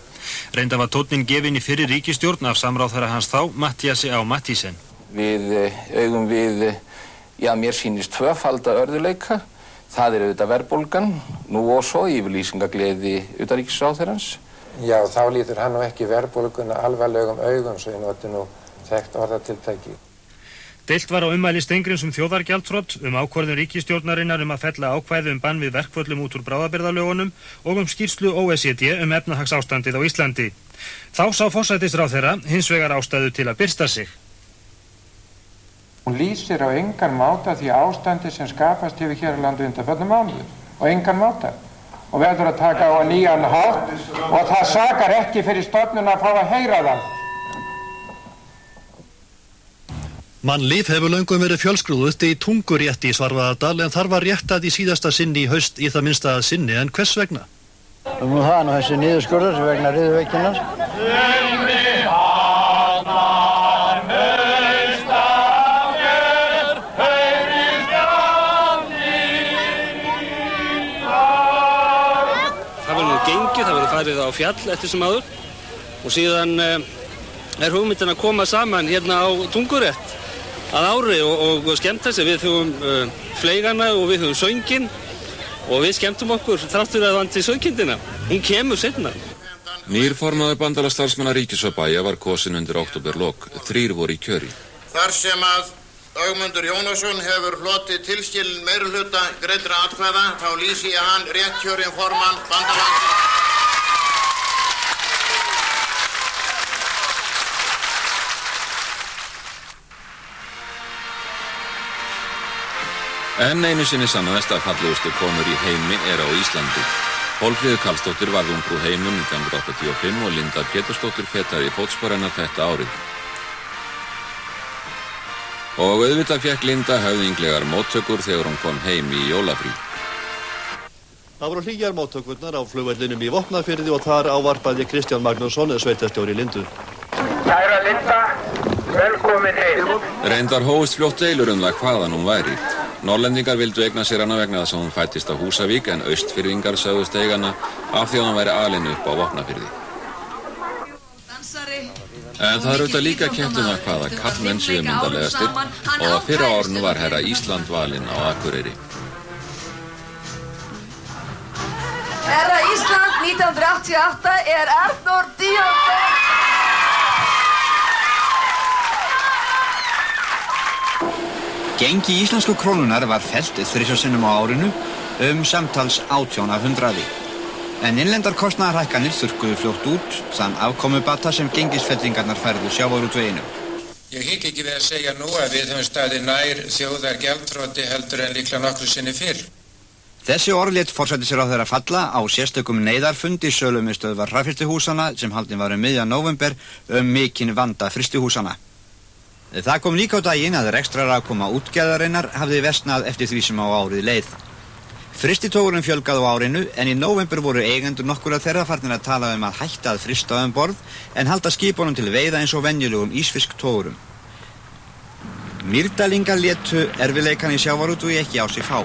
Reyndar var tónninn gefinn í fyrri ríkisstjórn af samráðherra hans þá, Matthíasi Á. Matthísen. Við augum við, mér sýnist tvöfalda örðuleika. Það auðvitað verðbólgan, nú og svo yfirlýsingagleði utanríkisráðherrans. Já, þá lítur hann ekki verðbólguna alvarlegum augum, svo ég noti nú þekkt orðatiltæki. Deilt var á ummæli Steingríms þjóðargjaldþrot, ákvörðun ríkisstjórnarinnar að fella ákvæði bann við verkföllum út úr bráðabirgðalögunum og skýrslu OECD efnahagsástandið á Íslandi. Þá sá forsætisráðherra hins vegar ástæðu til að birta sig. Hún lýsir á engan máta því ástandi sem skapast hefur hér á landi undanförnum mánuðum og engan máta og verður að taka á nýjan hátt og það sakar ekki fyrir stofnun að fá að heyra það. Mannlíf hefur löngum verið fjölskrúðugt í Tungurétti í Svarfaðardal en þar var réttað í síðasta sinni í haust í það minnsta sinni en hvers vegna? Nú það þessi niðurskurður vegna riðuveikinnar. Það verður nú gengið, það verður farið á fjall eftir sem áður og síðan hugmyndin að koma saman hérna á Tungurétt að ári og skemmta sig. Við höfum fleigana og við höfum sönginn og við skemmtum okkur þráttur að vanti söngkindina. Hún kemur seinna. Nýr formaður bandalagstarfsmanna ríkis og bæja var kosinn undir októberlok. 3 voru í kjöri. Þar sem að Ögmundur Jónasson hefur hlotið tilskilin meirihluta greiddra atkvæða, þá lýsi ég hann réttkjörinn formann bandalagsins. En einu sinni sannaðist að fallegustu konur í heimi á Íslandi. Hólmfríður Karlsdóttir varð ungfrú Heimur 1985 og Linda Pétursdóttir fetaði í fótspor hennar þetta árið. Og auðvitað fékk Linda höfðinglegar móttökur þegar hún kom heim í jólafrí. Það voru hlýjar móttökurnar á flugvellinum í Vopnafirði og þar ávarpaði Kristján Magnússon, sveitarstjóri Lindu. Kæra Linda, velkomin heim. Reyndar hófust fljótt deilur það hvaðan hún væri. Norrlendingar vildu eigna sér hana vegna þess að hún fættist á Húsavík en austfirðingar sögðust eiga hana af því að hún væri alin upp á Vopnafirði. En það auðvitað líka kennt það hvaða karlmenn séu myndarlegastir og að fyrra árinu var herra Ísland valinn á Akureyri. Herra Ísland 1988 Arnór Díaz. Gengi íslensku krónunar var fellt 3 sinnum á árinu samtals 18 af 100. En innlendar kostnaðarhækkanir þurrkuðu fljótt út þann afkomubata sem gengisfellingarnar færðu sjávarútveginum. Ég hygg ekki við að segja nú að við höfum staðið nær þjóðargjaldþroti heldur en líklega nokkru sinni fyrr. Þessi orð lét forsætisráðherra falla á sérstökum neyðarfundi í sölumiðstöðvar hraðfrystihúsanna sem haldinn var miðjan nóvember mikinn vanda frystihúsanna. Það kom líka á daginn að rekstrarafkoma útgerðarinnar hafði versnað eftir því sem á árið leið. Frystitógurum fjölgað á árinu en í nóvember voru eigendur nokkurra þeirra farnir að tala að hætta að frysta borð en halda skipunum til veiða eins og venjulegum ísfisktógurum. Mýrdælingar létu erfiðleikann í sjávarútvegi ekki á sig fá.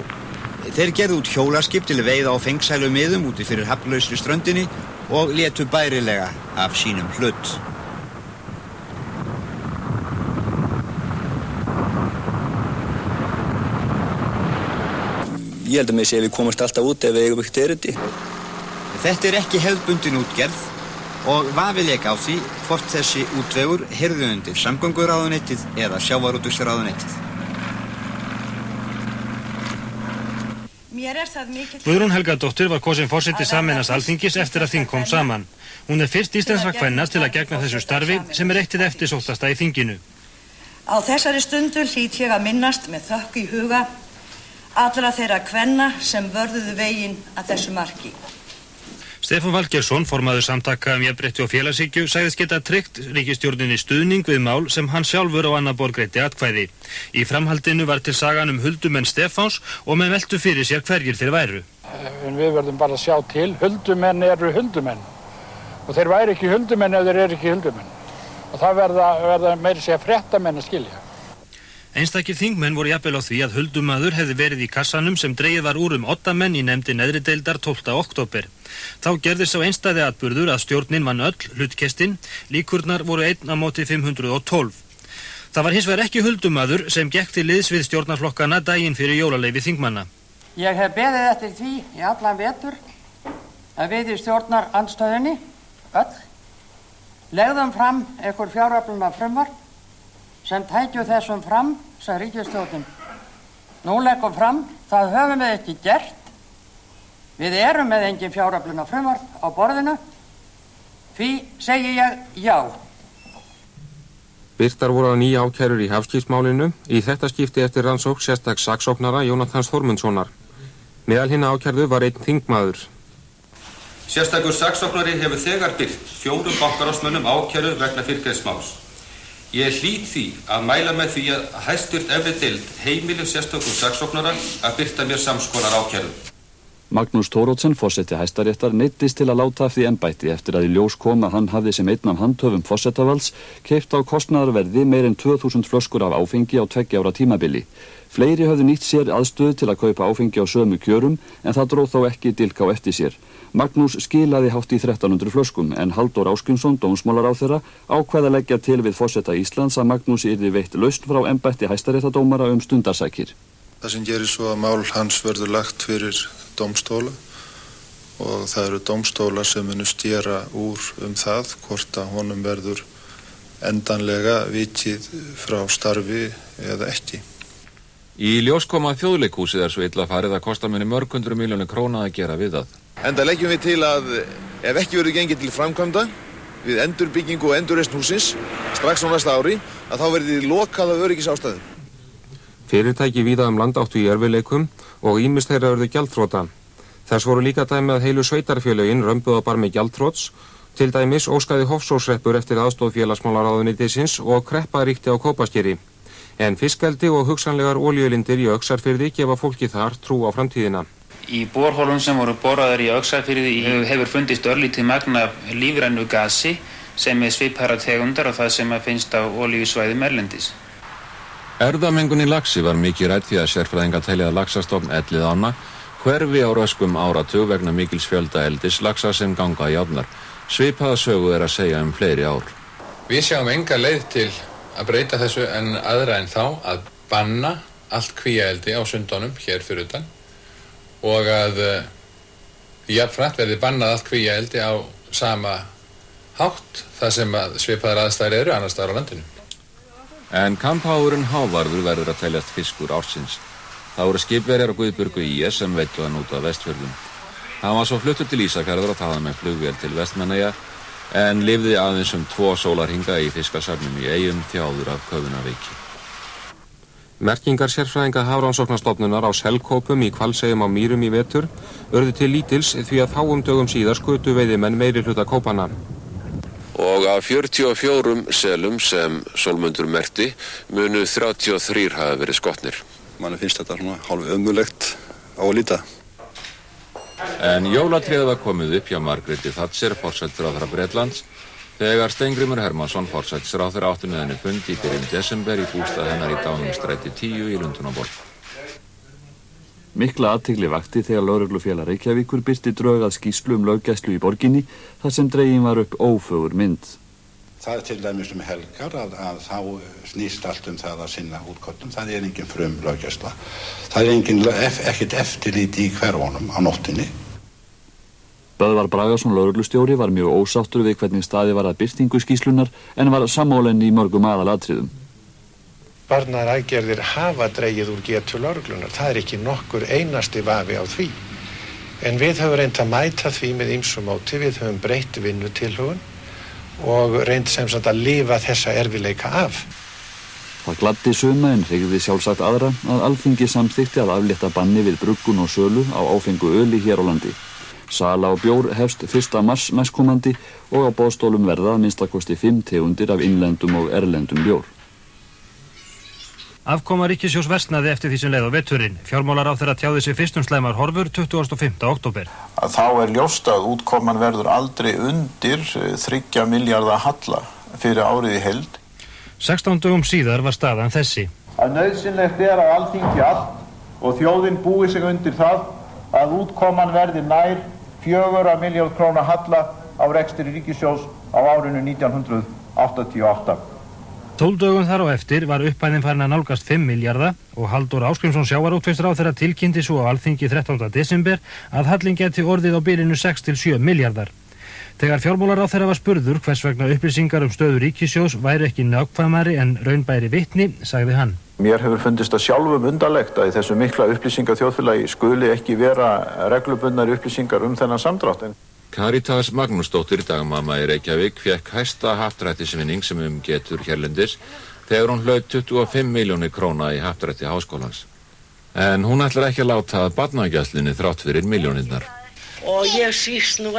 Þeir gerðu út hjólaskip til veiða á fengsælum miðum úti fyrir hafnlausri ströndinni og létu bærilega af sínum hlut. Ég held að mig sé við komast alltaf út ef við eigum ekkert erindi. Þetta ekki hefðbundin útgerð og vafi lék á því hvort þessi útvegur heyrði undir samgönguráðuneytið eða sjávarútvegsráðuneytið. Guðrún Helgadóttir var kosin forseti sameinaðs Alþingis eftir að þing kom saman. Hún fyrst íslenskra kvenna til að gegna þessu starfi sem eitt hið eftirsóttasta í þinginu. Á þessari stundu hlýt ég að minnast með þökk í huga allra þeirra kvenna sem vörðuðu veginn að þessu marki. Stefán Valgeirsson, formaður samtaka jafnrétti og félagshyggju, sagðist geta tryggt ríkisstjórninni stuðning við mál sem hann sjálfur á annað borð greiddi atkvæði. Í framhaldinu var til sagan huldumenn Stefáns og menn veltu fyrir sér hverjir þeir væru. En við verðum bara að sjá til, huldumenn eru huldumenn. Og þeir væri ekki huldumenn ef þeir eru ekki huldumenn. Og það verða meira segja fréttamenn að skilja. Einstakir þingmenn voru jafnvel á því að huldumaður hefði verið í kassanum sem dregið var úr oddamenn í nefndi neðri deildar 12. október. Þá gerðist sá einstæði atburður að stjórnin vann öll hlutkestin, líkurnar voru 1 á móti 512. Það var hins vegar ekki huldumaður sem gekk til liðs við stjórnarflokkana daginn fyrir jólaleyfi þingmanna. Ég hef beðið eftir því í allan vetur að við í stjórnarandstöðunni, öll, legðum fram einhver fjáröflunar frumvarp sem tækju þessum fram, sagði ríkisstjórnin. Nú leggum fram, það höfum við ekki gert. Við erum með engin fjáröflunar frumvarp á borðinu. Því segi ég já. Birtar voru á 9 ákærur í hafskipsmálinu, í þetta skipti eftir rannsókn sérstaks saksóknara Jónathans Þórmundssonar. Meðal hinna ákærðu var einn þingmaður. Sérstakur saksóknari hefur þegar birt 4 bankaráðsmönnum ákæru vegna fyrrgreiðsmáls. Ég hlýt því að mæla með því að hæstvirt efri deild heimili sérstökum saksóknara að birta mér samskonar ákæru. Magnús Thoroddsen, forseti Hæstaréttar, neyddist til að láta af því embætti eftir að í ljós kom að hann hafði sem einn af handhöfum forsetavalds keypt á kostnaðarverði meir en 2000 flöskur af áfengi á 2 ára tímabili. Fleiri höfðu nýtt sér aðstöðu til að kaupa áfengi á sömu kjörum en það dróð þó ekki dilk á eftir sér. Magnús skilaði hátt í 1300 flöskum en Halldór Ásgrímsson, dómsmálaráðherra, ákvað að leggja til við forseta Íslands að Magnús yrði veitt lausn frá embætti hæstaréttardómara stundarsakir. Það sem gerir svo að mál hans verður lagt fyrir dómstóla og það eru dómstólar sem munu stýra úr það hvort að honum verður endanlega vikið frá starfi eða ekki. Í ljós kom að Þjóðleikhúsið svo illa farið að kosta muni mörg 100 milljónir króna að gera við það. Enda leggjum við til að ef ekki verður gengið til framkvæmda við endurbyggingu og endurreisn hússins strax á næsta ári að þá verði lokað af öryggisástæðum. Fyrirtæki víða land áttu í erfiðleikum og ýmist þeirra urðu gjaldþrota. Þess voru líka dæmi að heilu sveitarfélögin römbuðu á barmi gjaldþrots, til dæmis óskaði Hofsóshreppur eftir aðstoð félagsmálaráðuneytisins og kreppa ríkti á Kópaskeri. En fiskeldi og hugsanlegar olíulindir í Öxarfirði gefa fólki þar trú á framtíðina. Í borholum sem voru boraðar í Öxarfirði hefur fundist örlítið magn af lífrænu gasi sem svipara tegundar og það sem finnst á olíusvæðum erlendis. Erfðamengun í laxi var mikið rædd því að sérfræðingar telja að laxastofn ellið ána hverfi á röskum áratug vegna mikils fjölda eldis laxa sem ganga í árnar. Svipaða sögu að segja fleiri ár. Við sjáum enga leið til að breyta þessu en aðra en þá að banna allt kvíaeldi á sundunum hér fyrir utan og að jafnframt verði bannað allt kvíaeldi á sama hátt þar sem svipaðar aðstæður eru annars staðar á landinu. En kampháurinn Hávarður verður að teljast fiskur ársins. Það voru skipverjar á Guðbjörgu IS sem veittu hann út af Vestfjörðum. Hann var svo fluttur til Ísafjarðar og þaðan með flugvél til Vestmannaeyja en lifði aðeins 2 sólarhringa í fiskasafnum í Eyjum þjáður af köfunarveiki. Merkingar sérfræðinga Hafrannsóknastofnunar á selkópum í Hvalseyjum á Mýrum í vetur urðu til lítils því að fáum dögum síðar skutu veiðimenn meiri hluta kópanna. Og af 44 selum sem Sólmundur merkti munu 33 hafa verið skotnir. Manni finnst þetta svona hálf ömurlegt á að líta. En jólatréð var komið upp hjá Margréti Thatcher, forsætisráðherra Bretlands, þegar Steingrímur Hermannsson, forsætisráðherra, átti með henni fund í byrjun desember í bústað hennar í Dánum stræti 10 í Lundúnaborg. Mikla athygli vakti þegar lögreglufélag Reykjavíkur birti drög að skýrslu löggæslu í borginni þar sem dregin var upp ófögur mynd. Það til dæmis helgar að þá snýst allt það að sinna útköllum. Það engin frum löggæsla. Það ekkert eftirlit í hverfunum á nóttinni. Böðvar Bragason lögreglustjóri var mjög ósáttur við hvernig staðið var að birtingu skýrslunar en var sammála í mörgum aðalatriðum. Varnar aðgerðir hafa dregið úr getu lögreglunar. Það ekki nokkur einasti vafi á því. En við höfum reynt að mæta því með ýmsu móti. Við höfum breytt vinnutilhögun og reynt sem sagt að lifa þessa erfiðleika af. Það gladdi suma en hryggði sjálfsagt aðra að Alþingi samþykkti að aflétta banni við bruggun og sölu á áfengu öli hér á landi. Sala á bjór hefst 1. mars næstkomandi og á boðstólum verða að minnstakosti 5 tegundir af innlendum og erlendum bjór. Afkoma ríkissjóðs versnaði eftir því sem leið á veturinn. Fjármálaráðherra tjáði sig fyrst slæmar horfur 25. október. Þá ljóst að útkoman verður aldrei undir 3 milljarða halla fyrir árið í heild. 16 dögum síðar var staðan þessi. Að nauðsynlegt að Alþingi allt og þjóðin búi sig undir það að útkoman verði nær 4 milljarða króna halla á rekstri ríkissjóðs á árinu 1988. 12 dögum þar á eftir var upphæðin farin að nálgast 5 milljarða og Halldór Ásgrímsson sjávarútvegsráðherra tilkynnti svo á Alþingi 13. desember að hallinn gæti orðið á bilinu 6 til 7 milljarðar. Þegar fjármálaráðherra var spurður hvers vegna upplýsingar stöðu ríkissjóðs væri ekki nákvæmari en raun bæri vitni, sagði hann. Mér hefur fundist að sjálfum undarlegt að í þessu mikla upplýsingaþjóðfélagi skuli ekki vera reglubundnari upplýsingar þennan samdrátt. Karítas Magnúsdóttir, dagmamma í Reykjavík, fékk hæsta happdrættisvinning sem getur hérlendis þegar hún hlaut 25 milljónir króna í happdrætti háskólans. En hún ætlar ekki að láta að barnagæslunni þrátt fyrir milljónirnar. Og ég svík nú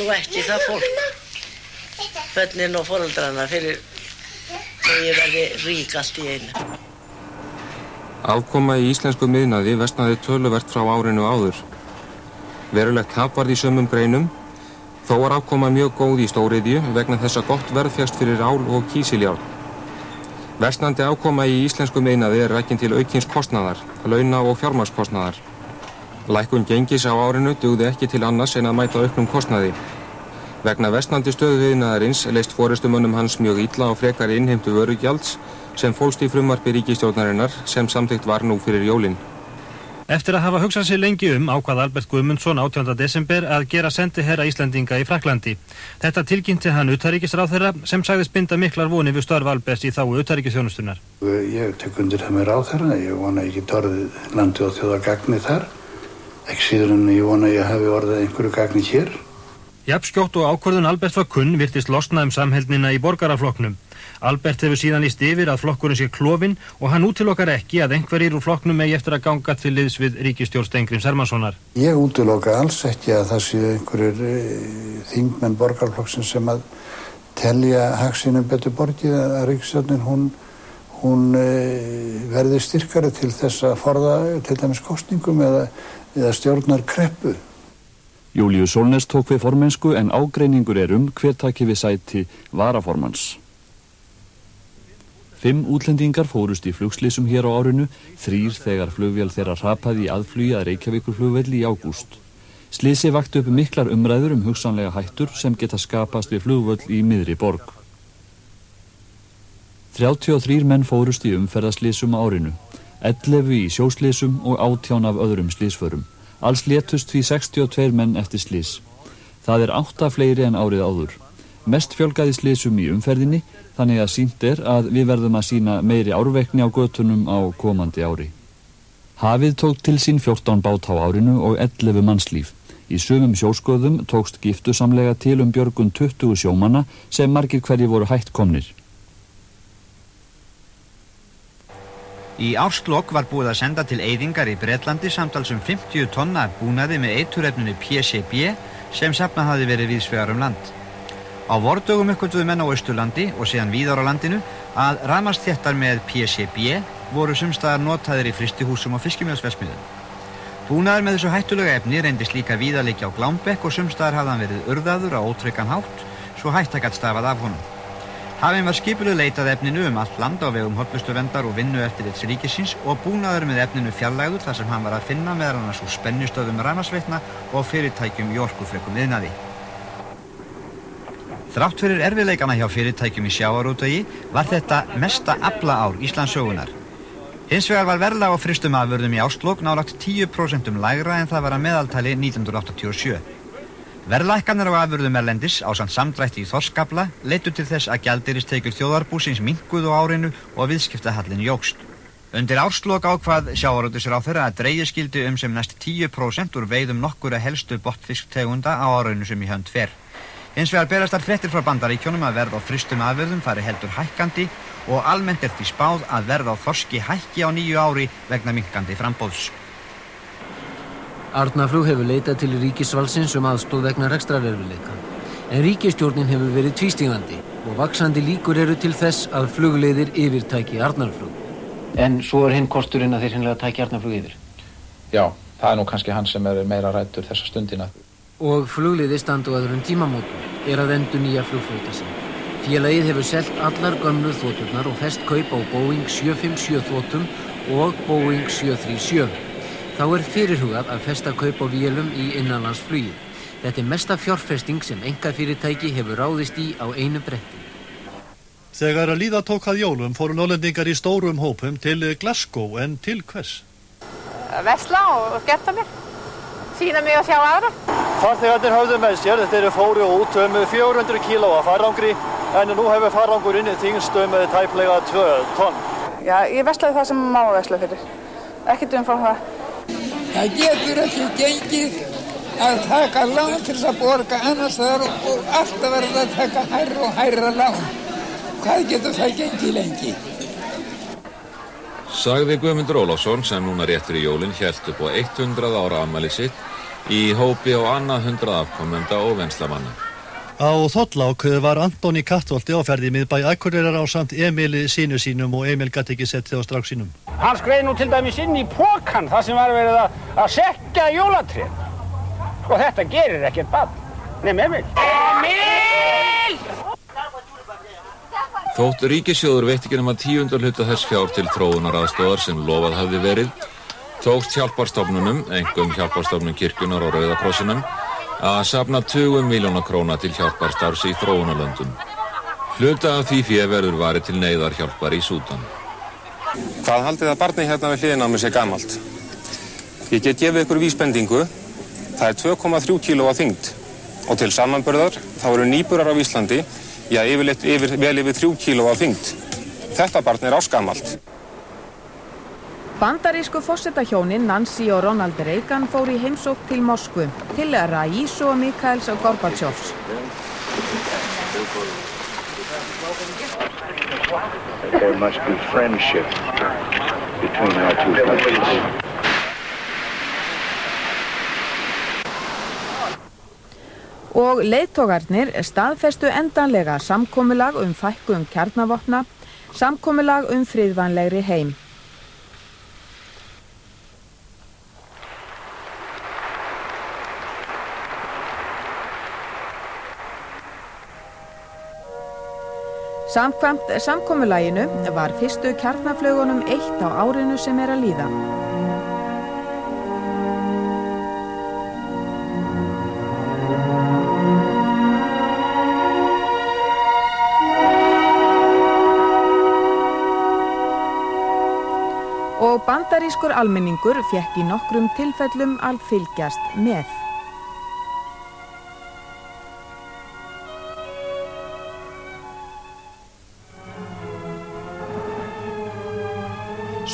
ekki það fólk, börnin og foreldrana fyrir að ég verði rík allt í einu. Afkoma í íslensku miðnaði versnaði töluvert frá árinu áður. Verulegt tap varð í sömum greinum, þó var afkoma mjög góð í stóriðju vegna þess að gott verð fékkst fyrir ál og kísiljárn. Versnandi afkoma í íslensku miðnaði rekin til aukins kostnaðar, launa og fjármagnskostnaðar. Lækkun gengis á árinu dugði ekki til annars en að mæta auknum kostnaði. Vegna versnandi stöðu iðnaðarins leist forystumönnum hans mjög illa á frekari innheimtu vörugjalds sem fólst í frumvarpi ríkisstjórnarinnar sem samþykkt var nú fyrir jólin. Eftir að hafa hugsað sér lengi ákvað Albert Guðmundsson 18. desember að gera sendiherra Íslendinga í Frakklandi. Þetta tilkynnti hann utanríkisráðherra sem sagðist binda miklar vonir við störf Alberts í þágu utanríkisþjónustunnar. Ég tek undir það með ráðherra, ég vona ekki orðið landi og þjóða gagni þar. Ekki síður en ég vona ég hafi orðið einhverju gagni hér. Jafnskjótt og ákvörðun Alberts var kunn virtist losna samheldnina í borgaraflokknum. Albert hefur síðan lýst yfir að flokkurinn sé klofinn og hann útilokar ekki að einhverjir úr flokknum megi eftir að ganga til liðs við ríkisstjórn Steingríms Hermannssonar. Ég útiloka alls ekki að það séu einhverjir þingmenn borgarflokksins sem að telja hagsínum betur borgið að ríkisstjórnin hún verði styrkari til þess að forða til dæmis kosningum eða stjórnar kreppu. Júlíus Sólnes tók við formennsku en ágreiningur hver taki við sæti varaformanns. 5 útlendingar fórust í flugslysum hér á árinu, 3 þegar flugvél þeirra hrapaði í aðflugi að Reykjavíkurflugvelli í ágúst. Slysið vakti upp miklar umræður hugsanlega hættur sem geta skapast við flugvöll í miðri borg. 33 menn fórust í umferðarslysum á árinu, 11 í sjóslysum og 18 af öðrum slysförum. Alls létust því 62 menn eftir slys. Það 8 fleiri en árið áður. Mest fjölgaði slysum í umferðinni, þannig að sýnt að við verðum að sýna meiri árvekni á götunum á komandi ári. Hafið tók til sín 14 bát á árinu og 11 mannslíf. Í sumum sjóskoðum tókst giftusamlega til björgun 20 sjómanna sem margir hverjir voru hætt komnir. Í árslok var búið að senda til eyðingar í Bretlandi samtals 50 tonna búnaði með eiturefninu PCB sem safnað hafði verið víðsvegar land. Á vordögum uppgötvuðu menn á Austurlandi og síðan víðar á landinu að rafmagnsþéttar með PCB voru sumstaðar notaðir í frystihúsum og fiskimjölsverksmiðjum. Búnaður með þessu hættulega efni reyndist líka víðarleiki á Glámbekk og sumstaðar hafði hann verið urðaður á ótryggan hátt svo hætta gat stafað af honum. Hafinn var skipuleg leit að efninu allt land á vegum hollustuverndar og vinnueftirlits ríkisins og búnaður með efninu fjarlægður þar sem hann var að finna meðal annars úr spennustöðum rafmagnsveitna og fyrirtækjum í orkufrekum iðnaði. Þrátt fyrir erfiðleikana hjá fyrirtækjum í sjávarútvegi var þetta mesta aflaár Íslandssögunnar. Hins vegar var verðlag á frystum afurðum í árslok nálægt 10% lægra en það var að meðaltali 1987. Verðlækkanir á afurðum erlendis ásamt samdrætti í þorskafla leiddu til þess að gjaldeyristekjur þjóðarbúsins minnkuðu á árinu og viðskiptahallinn jókst. Undir árslok ákvað sjávarútvegsráðherra að dregið skyldi sem næst 10% úr veiðum nokkurra helstu botnfisktegunda á árinu sem í hönd fer. Hins vegar berast þar fréttir frá Bandaríkjunum að verð á frystum afurðum fari heldur hækkandi og almennt því spáð að verð á þorski hækki á nýju ári vegna minnkandi framboðs. Arnarflug hefur leitað til ríkisvaldsins aðstoð vegna rekstrarerfiðleika. En ríkisstjórnin hefur verið tvístígandi og vaxandi líkur eru til þess að flugleiðir yfirtæki Arnarflug. En svo hinn kosturinn að þeir hinnlega tæki Arnarflug yfir? Já, það nú kannski hann sem meira ræddur þessa stundina. Og flugleiðir standa á öðrum tímamótum að endurnýja flugflota sinn. Félagið hefur selt allar gömlu þoturnar og fest kaup á Boeing 757 þotum og Boeing 737. Þá fyrirhugað að festa kaup á vélum í innanlandsflugi. Þetta mesta fjárfesting sem einkafyrirtæki hefur ráðist í á einu bretti. Þegar að líða tók að jólum fóru Norðlendingar í stórum hópum til Glasgow en til hvers? Versla og skemmta mér. Sýna mig og sjá aðra. Farþegarnir höfðu með sér, þeir fóru út 400 kíló af farangri en nú hefur farangurinn þyngst tæplega 2 tonn. Já, ég verslaði það sem má versla fyrir. Ekkert umfram það. Það getur ekki gengið að taka lán til að borga annars þar og alltaf verða að taka hærra og hærra lán. Hvað getur það gengið lengi? Sagði Guðmundur Ólafsson sem núna rétt fyrir jólin hélt upp á 100 ára afmæli sitt í hópi á annað 100 afkomenda og venslamanna. Á Þorlák var Antoni Kattholti á ferð í miðbæ Akureyrar ásamt Emili sínu sínum og Emil gat ekki sett þig á strák sínum. Hann skreið nú til dæmis inn í pokan þar sem var verið að sekka jólatréð. Og þetta gerir ekkert barn. Nefn Emil. Emil! Þótt ríkissjóður veitti ekki nema 10. hluta þess fjár til þróunaraðstoðar sem lofað hafði verið, tókst hjálparstofnunum, einkum hjálparstofnun kirkjunar og Rauða krossinum, að safna 20 milljóna króna til hjálparstarfs í þróunarlöndum. Hluta af því fé verður varið til neyðarhjálpar í Súdan. Hvað haldið að barni hérna við hliðina á mér sé gamalt? Ég get gefið ykkur vísbendingu. Það 2,3 kíló að þyngd og til samanburðar þá eru nýburar á Íslandi vel yfir 3 kíló að þyngd. Þetta barn ásgamalt. Bandarísku forsetahjónin Nancy og Ronald Reagan fóru í heimsókn til Moskvu, til Rais og Mikhails og Gorbatsjovs. There must be friendship between our two countries. Og leiðtogarnir staðfestu endanlega samkomulag fækkun kjarnavopna, samkomulag friðvænlegri heim. Samkvæmt samkomulaginu var fyrstu kjarnaflaugunum 1 á árinu sem að líða. Og bandarískur almenningur fékk í nokkrum tilfellum að fylgjast með.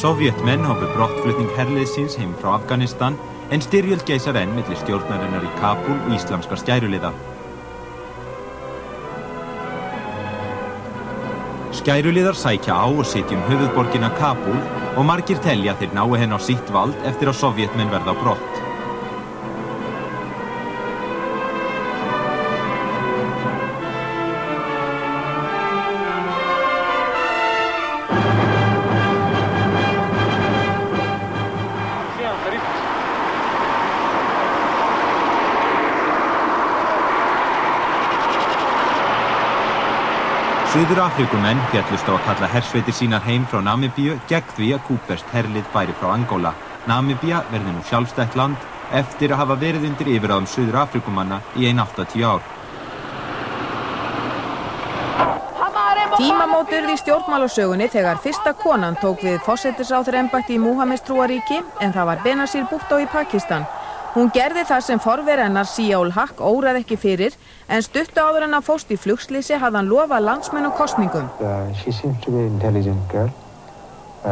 Sovjetmenn hófu brottflutning herliðsins heim frá Afganistan en styrjöld geisar enn milli stjórnarinnar í Kabul og íslamskra skæruliða. Skæruliðar sækja á og sitja höfuðborgina Kabul og margir telja þeir nái henn á sitt vald eftir að Sovjetmenn verða á brott. Suður-Afríkumenn féllust á að kalla hersveitir sínar heim frá Namibíu gegn því að kúbverskt herlið færi frá Angola. Namibía verði nú sjálfstætt land eftir að hafa verið undir yfirráðum Suður-Afríkumanna í 80 ár. Tímamót urðu í stjórnmálasögunni þegar fyrsta konan tók við forsætisráðherraembætti í Múhameðstrúaríki en það var Benazir Bhutto í Pakistan. Hún gerði það sem forveri hennar Zia-ul-Haq óraði ekki fyrir en stuttu áður en hann fórst í flugslysi hafði hann lofað landsmönnum kosningum. She seems to be an intelligent girl.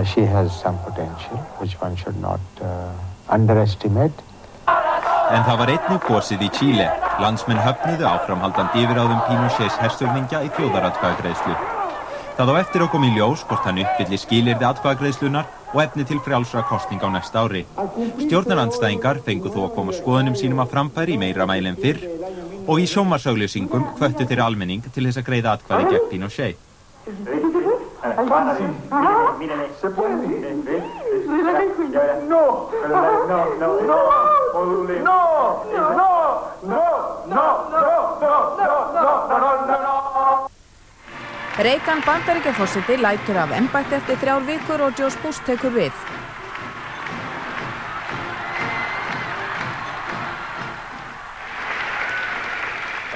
She has some potential which one should not underestimate. En það var einnig kosið í Chile. Landsmenn höfnuðu áframhaldandi yfirráðum Pinochets hershöfðingja í þjóðaratkvæðagreiðslu. Það á eftir að koma í ljós hvort hann uppfylli skilyrði atkvæðagreiðslunar og efni til frjálsra kosninga á næsta ári. Stjórnarandstæðingar fengu þó að koma skoðunum sínum að framfæri í meira mæli en fyrr og í sjónvarpsauglýsingum hvöttu þeir almenning til þess að greiða atkvæði gegn Pinochet. Reagan Bandaríkjaforseti lætur af embætti eftir 3 vikur og George Bush tekur við.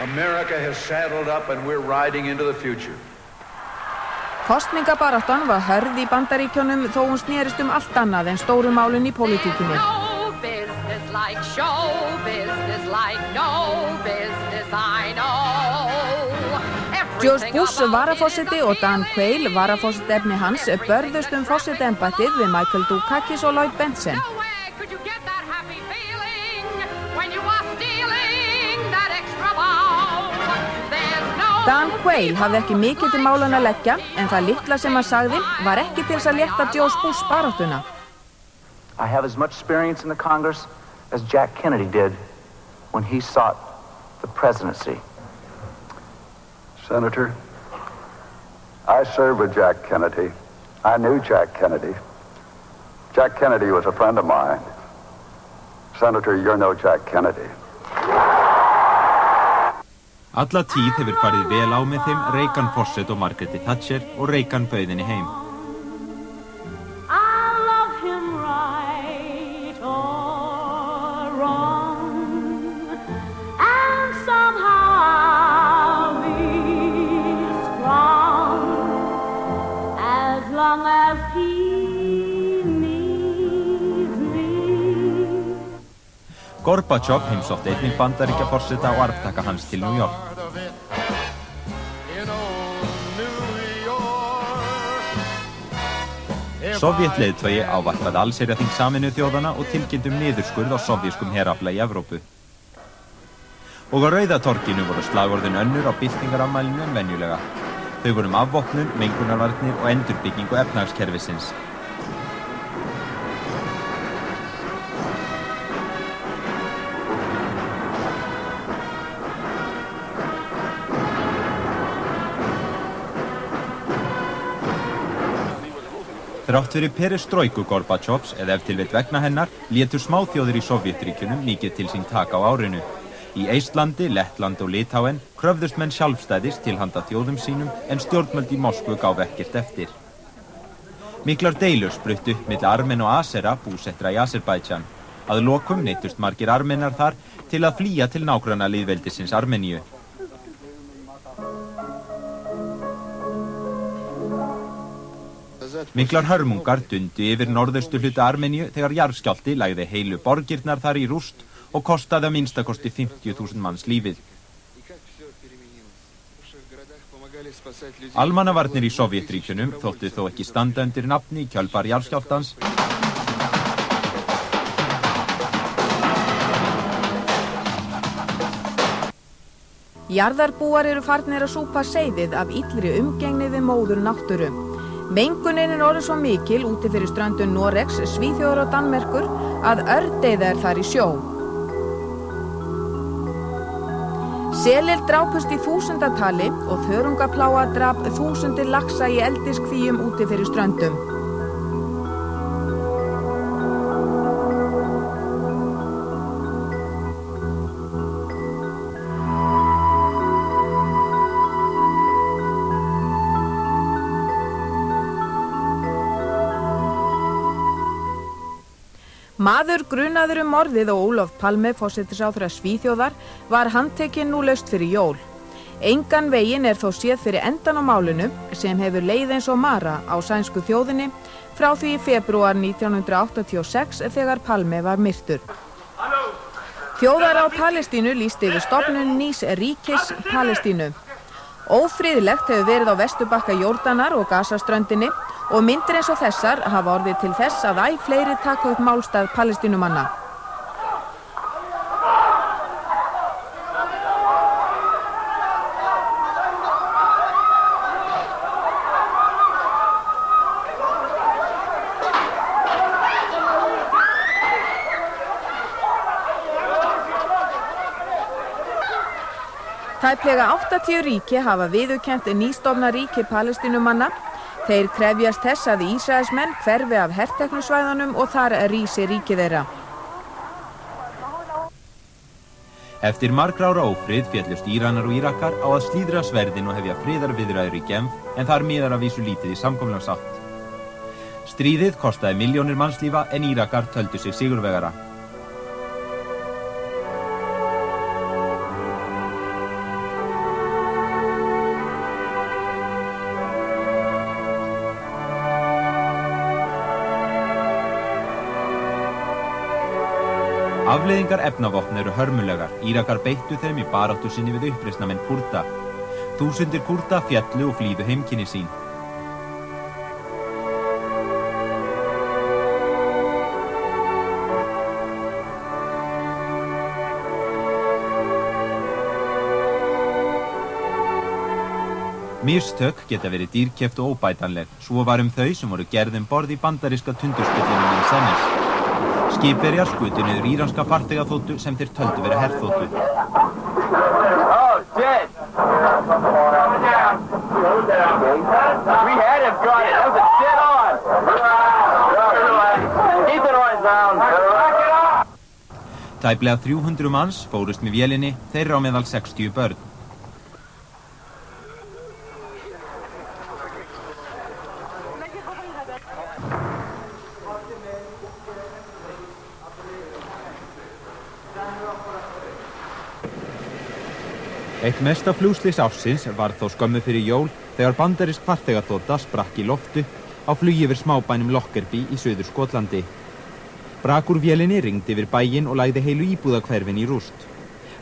America has saddled up and we're riding into the future. Kosningabaráttan var hörð í Bandaríkjunum þó hún snerist allt annað en stóru málin í pólitíkinni. George Bush varaforseti og Dan Quayle varaforsetefni hans börðust forsetaembættið við Michael Dukakis og Lloyd Bentsen. Dan Quayle hafði ekki mikið til málanna að leggja en það litla sem hann sagði var ekki til þess að létta George Bush baráttuna. I have as much experience in the Congress as Jack Kennedy did when he sought the presidency. Senator, I served with Jack Kennedy. I knew Jack Kennedy. Jack Kennedy was a friend of mine. Senator, you're no Jack Kennedy. Alla tíð hefur farið vel á með þeim Reagan forseti og Margaret Thatcher og Reagan bauð henni heim. Gorbachev heimsótti einnig Bandaríkjaforseta og arftaka hans til New York. Sovjetleiðtogi ávarpaði allsherjarþing Sameinuðu þjóðanna og tilkynnti niðurskurð á sovjískum herafla í Evrópu. Og á Rauða torginu voru slagorðin önnur á byltingarafmælinu en venjulega. Þau voru afvopnun, mengunarvarnir og endurbyggingu efnahagskerfisins. Þrátt fyrir perestrojku Gorbachevs, eða ef til vill vegna hennar, létu smáþjóðir í Sovjetríkjunum mikið til sín taka á árinu. Í Eistlandi, Lettlandi og Litáen kröfðust menn sjálfstæðis til handa þjóðum sínum en stjórnvöld í Moskvu gáfu ekkert eftir. Miklar deilur spruttu upp milli Armena og Asera, búsettra í Azerbaijan. Að lokum neyddust margir Armenar þar til að flýja til nágranna lýðveldisins Armeníu. Miklar hörmungar dundu yfir norðaustu hluta Armeníu þegar jarðskjálfti lagði heilu borgirnar þar í rúst og kostaði að minnstakosti 50.000 manns lífið. Almannavarnir í Sovjetríkjunum þóttu þó ekki standa undir nafni í kjölfar jarðskjálftans. Jarðarbúar eru farnir að súpa seyðið af illri umgengni við móður náttúru. Mengunin er orðið svo mikil úti fyrir ströndum Noregs, Svíþjóðar og Danmerkur að ördeyða er þar í sjó. Selir drápust í þúsundatali og þörungapláa drap þúsundir laxa í eldiskvíum úti fyrir ströndum. Maður grunaður morðið á Olof Palme, forsætisráðherra Svíþjóðar, var handtekinn nú laust fyrir jól. Engan veginn þó séð fyrir endan á málinu sem hefur leið eins og mara á sænsku þjóðinni frá því í febrúar 1986 þegar Palme var myrtur. Þjóðarráð Palestínu lýsti yfir stofnun nýs ríkis Palestínu. Ófriðlegt hefur verið á vesturbakka Jórdanar og Gazaströndinni og myndir eins og þessar hafa orðið til þess að æ fleiri taka upp málstað Palestínumanna. Tæplega 80 ríki hafa viðurkennt nýstofna ríki Palestínumanna. Þeir krefjast þess að Ísraelsmenn hverfi af herteknusvæðunum og þar rísi ríki þeirra. Eftir margra ára ófrið féllust Íranar og Írakar á að slíðra sverðin og hefja friðarviðræður í Genf, en þar miðar að vísu lítið í samkomulagsátt. Stríðið kostaði milljónir mannslífa en Írakar töldu sig sigurvegara. Afleiðingar efnavopna eru hörmulegar. Írakar beittu þeim í baráttu sinni við uppreisnarmenn Kúrda. Þúsundir Kúrda féllu og flýðu heimkynni sín. Mistök geta verið dýrkeypt og óbætanleg. Svo var þau sem voru gerð borð í bandaríska tundurspillinum Vincennes. Skipverjar skutu niður íranska farþegaþotu sem þeir töldu vera herþotu. Oh, shit! We had him got it. That was a dead on. Keep it on down. Tæplega 300 manns fórust með vélinni, þeirra á meðal 60 börn. Eitt mesta flugslys ársins var þó skömmu fyrir jól þegar bandarísk farþegaþota sprakk í loftu á flugi yfir smábænum Lockerbie í Suður Skotlandi. Brak úr vélinni ringdi yfir bæinn og lagði heilu íbúðahverfin í rúst.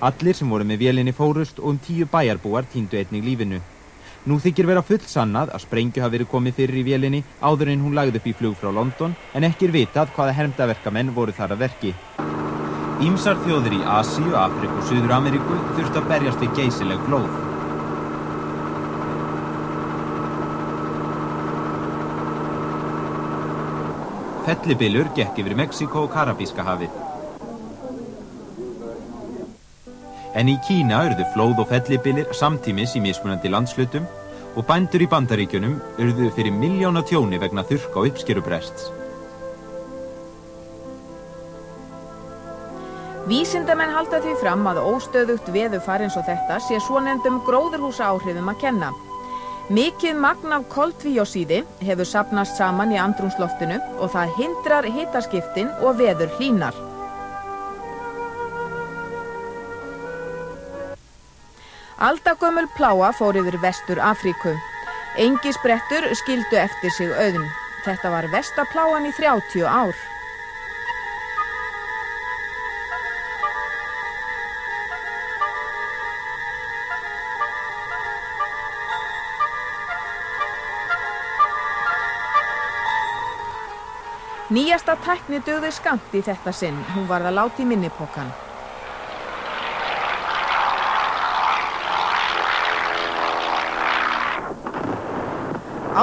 Allir sem voru með vélinni fórust og 10 bæjarbúar týndu einnig lífinu. Nú þykir vera fullsannað að sprengju hafi verið komið fyrir í vélinni áður en hún lagði upp í flug frá London, en ekki vitað hvaða hermdaverkamenn voru þar að verki. Ýmsar þjóðir í Asíu, Afríku og Suður-Ameríku þurftu að berjast við geysileg flóð. Fellibylur gekk yfir Mexíkó og Karabíska hafið. En í Kína urðu flóð og fellibylir samtímis í mismunandi landshlutum og bændur í Bandaríkjunum urðu fyrir milljóna tjóni vegna þurrka og uppskerubrests. Vísindamenn halda því fram að óstöðugt veðurfar eins og þetta sé svonefndum gróðurhúsaáhrifum að kenna. Mikið magn af koltvíoxíði hefur safnast saman í andrúmsloftinu og það hindrar hitaskiptin og veður hlýnar. Aldagömmul plága fór yfir Vestur Afríku. Engisbrettur skildu eftir sig auðn. Þetta var versta plágan í 30 ár. Nýjasta tækni dugði skammt í þetta sinn, hún varð að láta í minnipokann.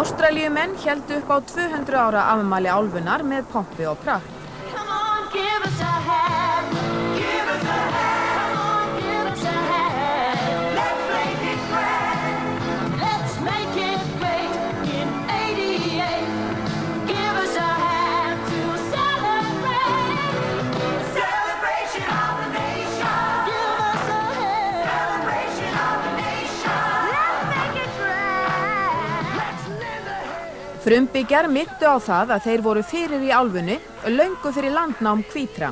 Ástralíumenn héldu upp á 200 ára afmæli álfunnar með pompi og prakt. Frumbyggjar myndu á það að þeir voru fyrir í álfunni, löngu fyrir landnám hvítra.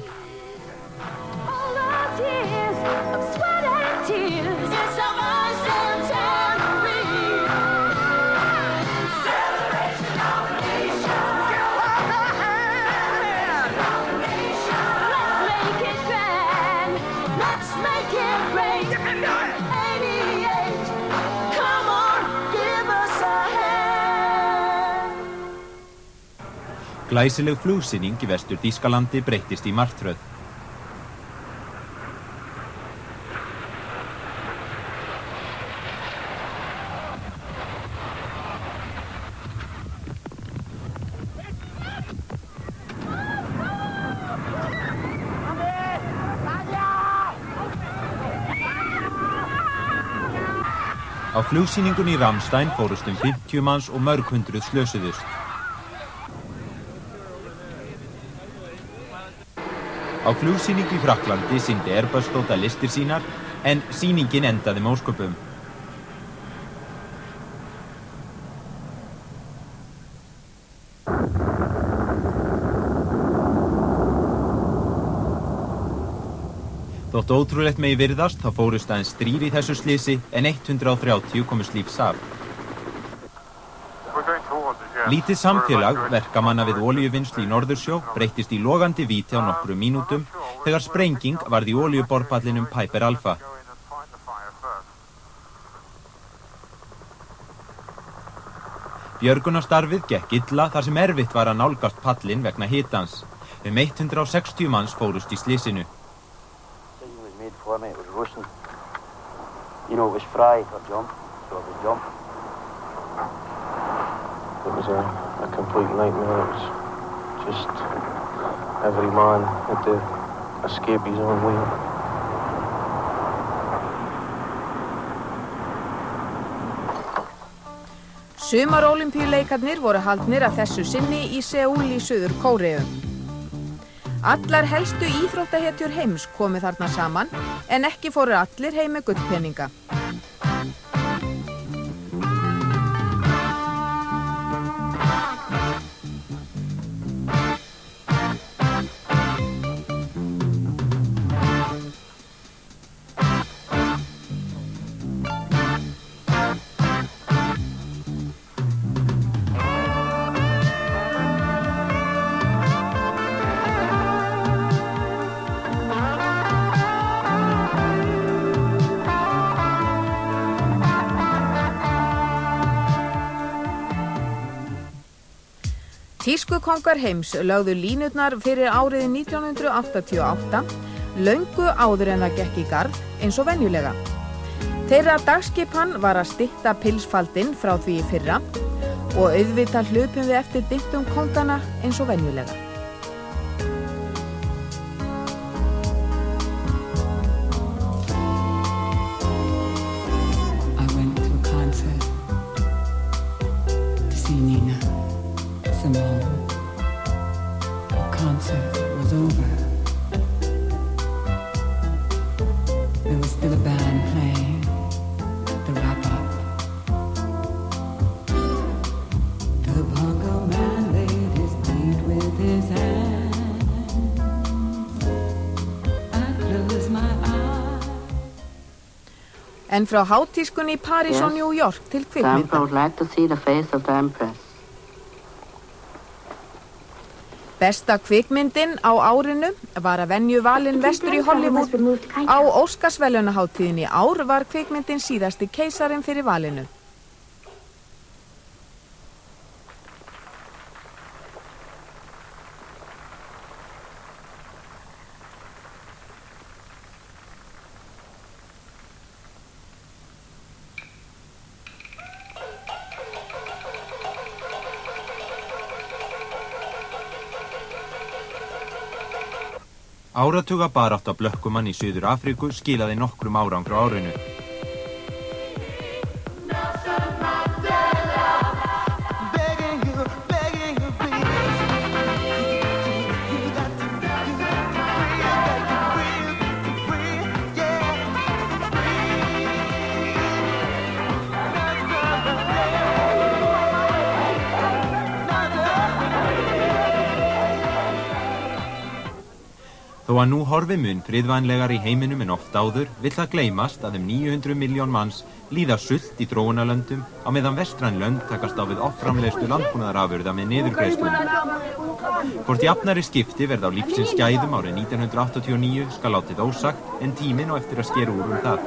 Glæsileg flugsýning í Vestur-Þýskalandi breyttist í martröð. Á flugsýningunni í Ramstein fórust 50 manns og mörg hundruð slösuðust. Á flugsýningu í Frakklandi sýndi Airbus þótt listir sínar, en sýningin endaði með ósköpum. Þótt ótrúlegt megi virðast, þá fórust aðeins 3 í þessu slysi, en 130 komust lífs af. Lítið samfélag verkamanna við olíuvinnslu í Norðursjó breyttist í logandi víti á nokkrum mínútum þegar sprenging varð í olíuborpallinum Piper Alpha. Björgunarstarfið gekk illa þar sem erfitt var að nálgast pallinn vegna hitans. 160 manns fórust í slysinu. It was a complete nightmare. It was just every man had to escape his own way. Sumarólympíuleikarnir voru haldnir að þessu sinni í Seúl í Suður Kóreu. Allar helstu íþróttahetjur heims komu þarna saman, en ekki fóru allir heim með gullpeninga. Tískukongar heims lögðu línurnar fyrir árið 1988, löngu áður en það gekk í garð eins og venjulega. Þeirra dagskipan var að stytta pilsfaldinn frá því í fyrra og auðvitað hlupum við eftir dyntum kongana eins og venjulega. I went to a concert to see Nina Simone. The concert was over. There was still a band playing the wrap-up. The bongo man laid his beat with his hands. I closed my eyes. En frá hátískunni í París og New York til kvikmynda. Sam would like to see the face of the Empress. Besta kvikmyndin á árinu var að venju valin vestur í Hollywood. Á Óskarsverðlaunaháttíðinni í ár var kvikmyndin síðasti keisarinn fyrir valinu. Áratuga barátta blökkumann í Suður Afríku skilaði nokkrum árangri á árinu. Þó að nú horfi mun friðvænlegar í heiminum en oft áður vill það gleymast að 900 milljón manns líða sult í þróunarlöndum á meðan vestræn lönd takast á við offramleiðslu landbúnaðarafurða með niðurgreiðslum. Hvort jafnari skipti verða á lífsins gæðum árið 1989 skal látið ósagt en tíminn á eftir að skera úr það.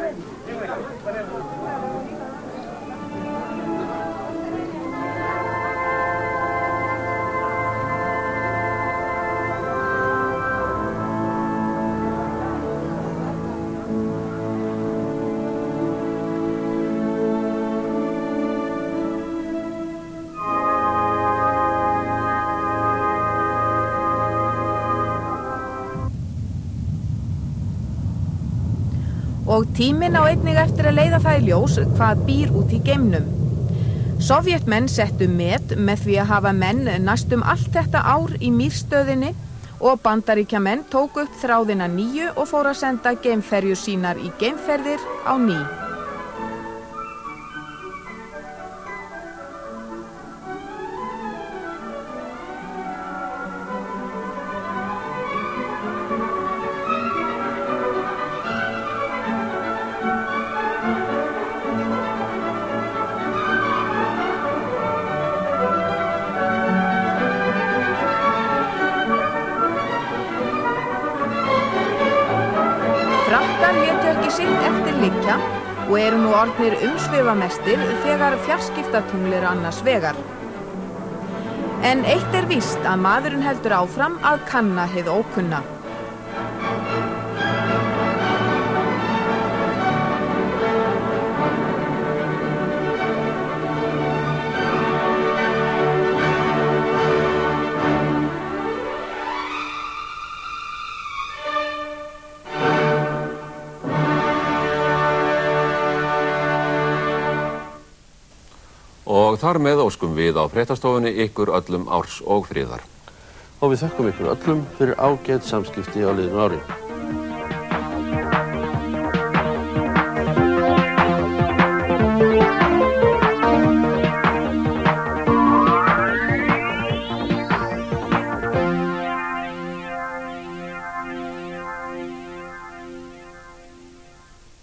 Og tíminn á einnig eftir að leiða það í ljós hvað býr út í geimnum. Sovétmenn settu met með því að hafa menn næstum allt þetta ár í Mýrstöðinni og Bandaríkjamenn tóku upp þráðina 9 og fóru að senda geimferjur sínar í geimferðir á ný. Frakkar létu ekki sitt eftir liggja og eru nú orðnir umsvifamestir þegar fjarskiptatungl eru annars vegar. En eitt er víst að maðurinn heldur áfram að kanna hið ókunna. Og þar með óskum við á fréttastofunni ykkur öllum árs og friðar. Og við þökkum ykkur öllum fyrir ágæt samskipti á liðnu ári.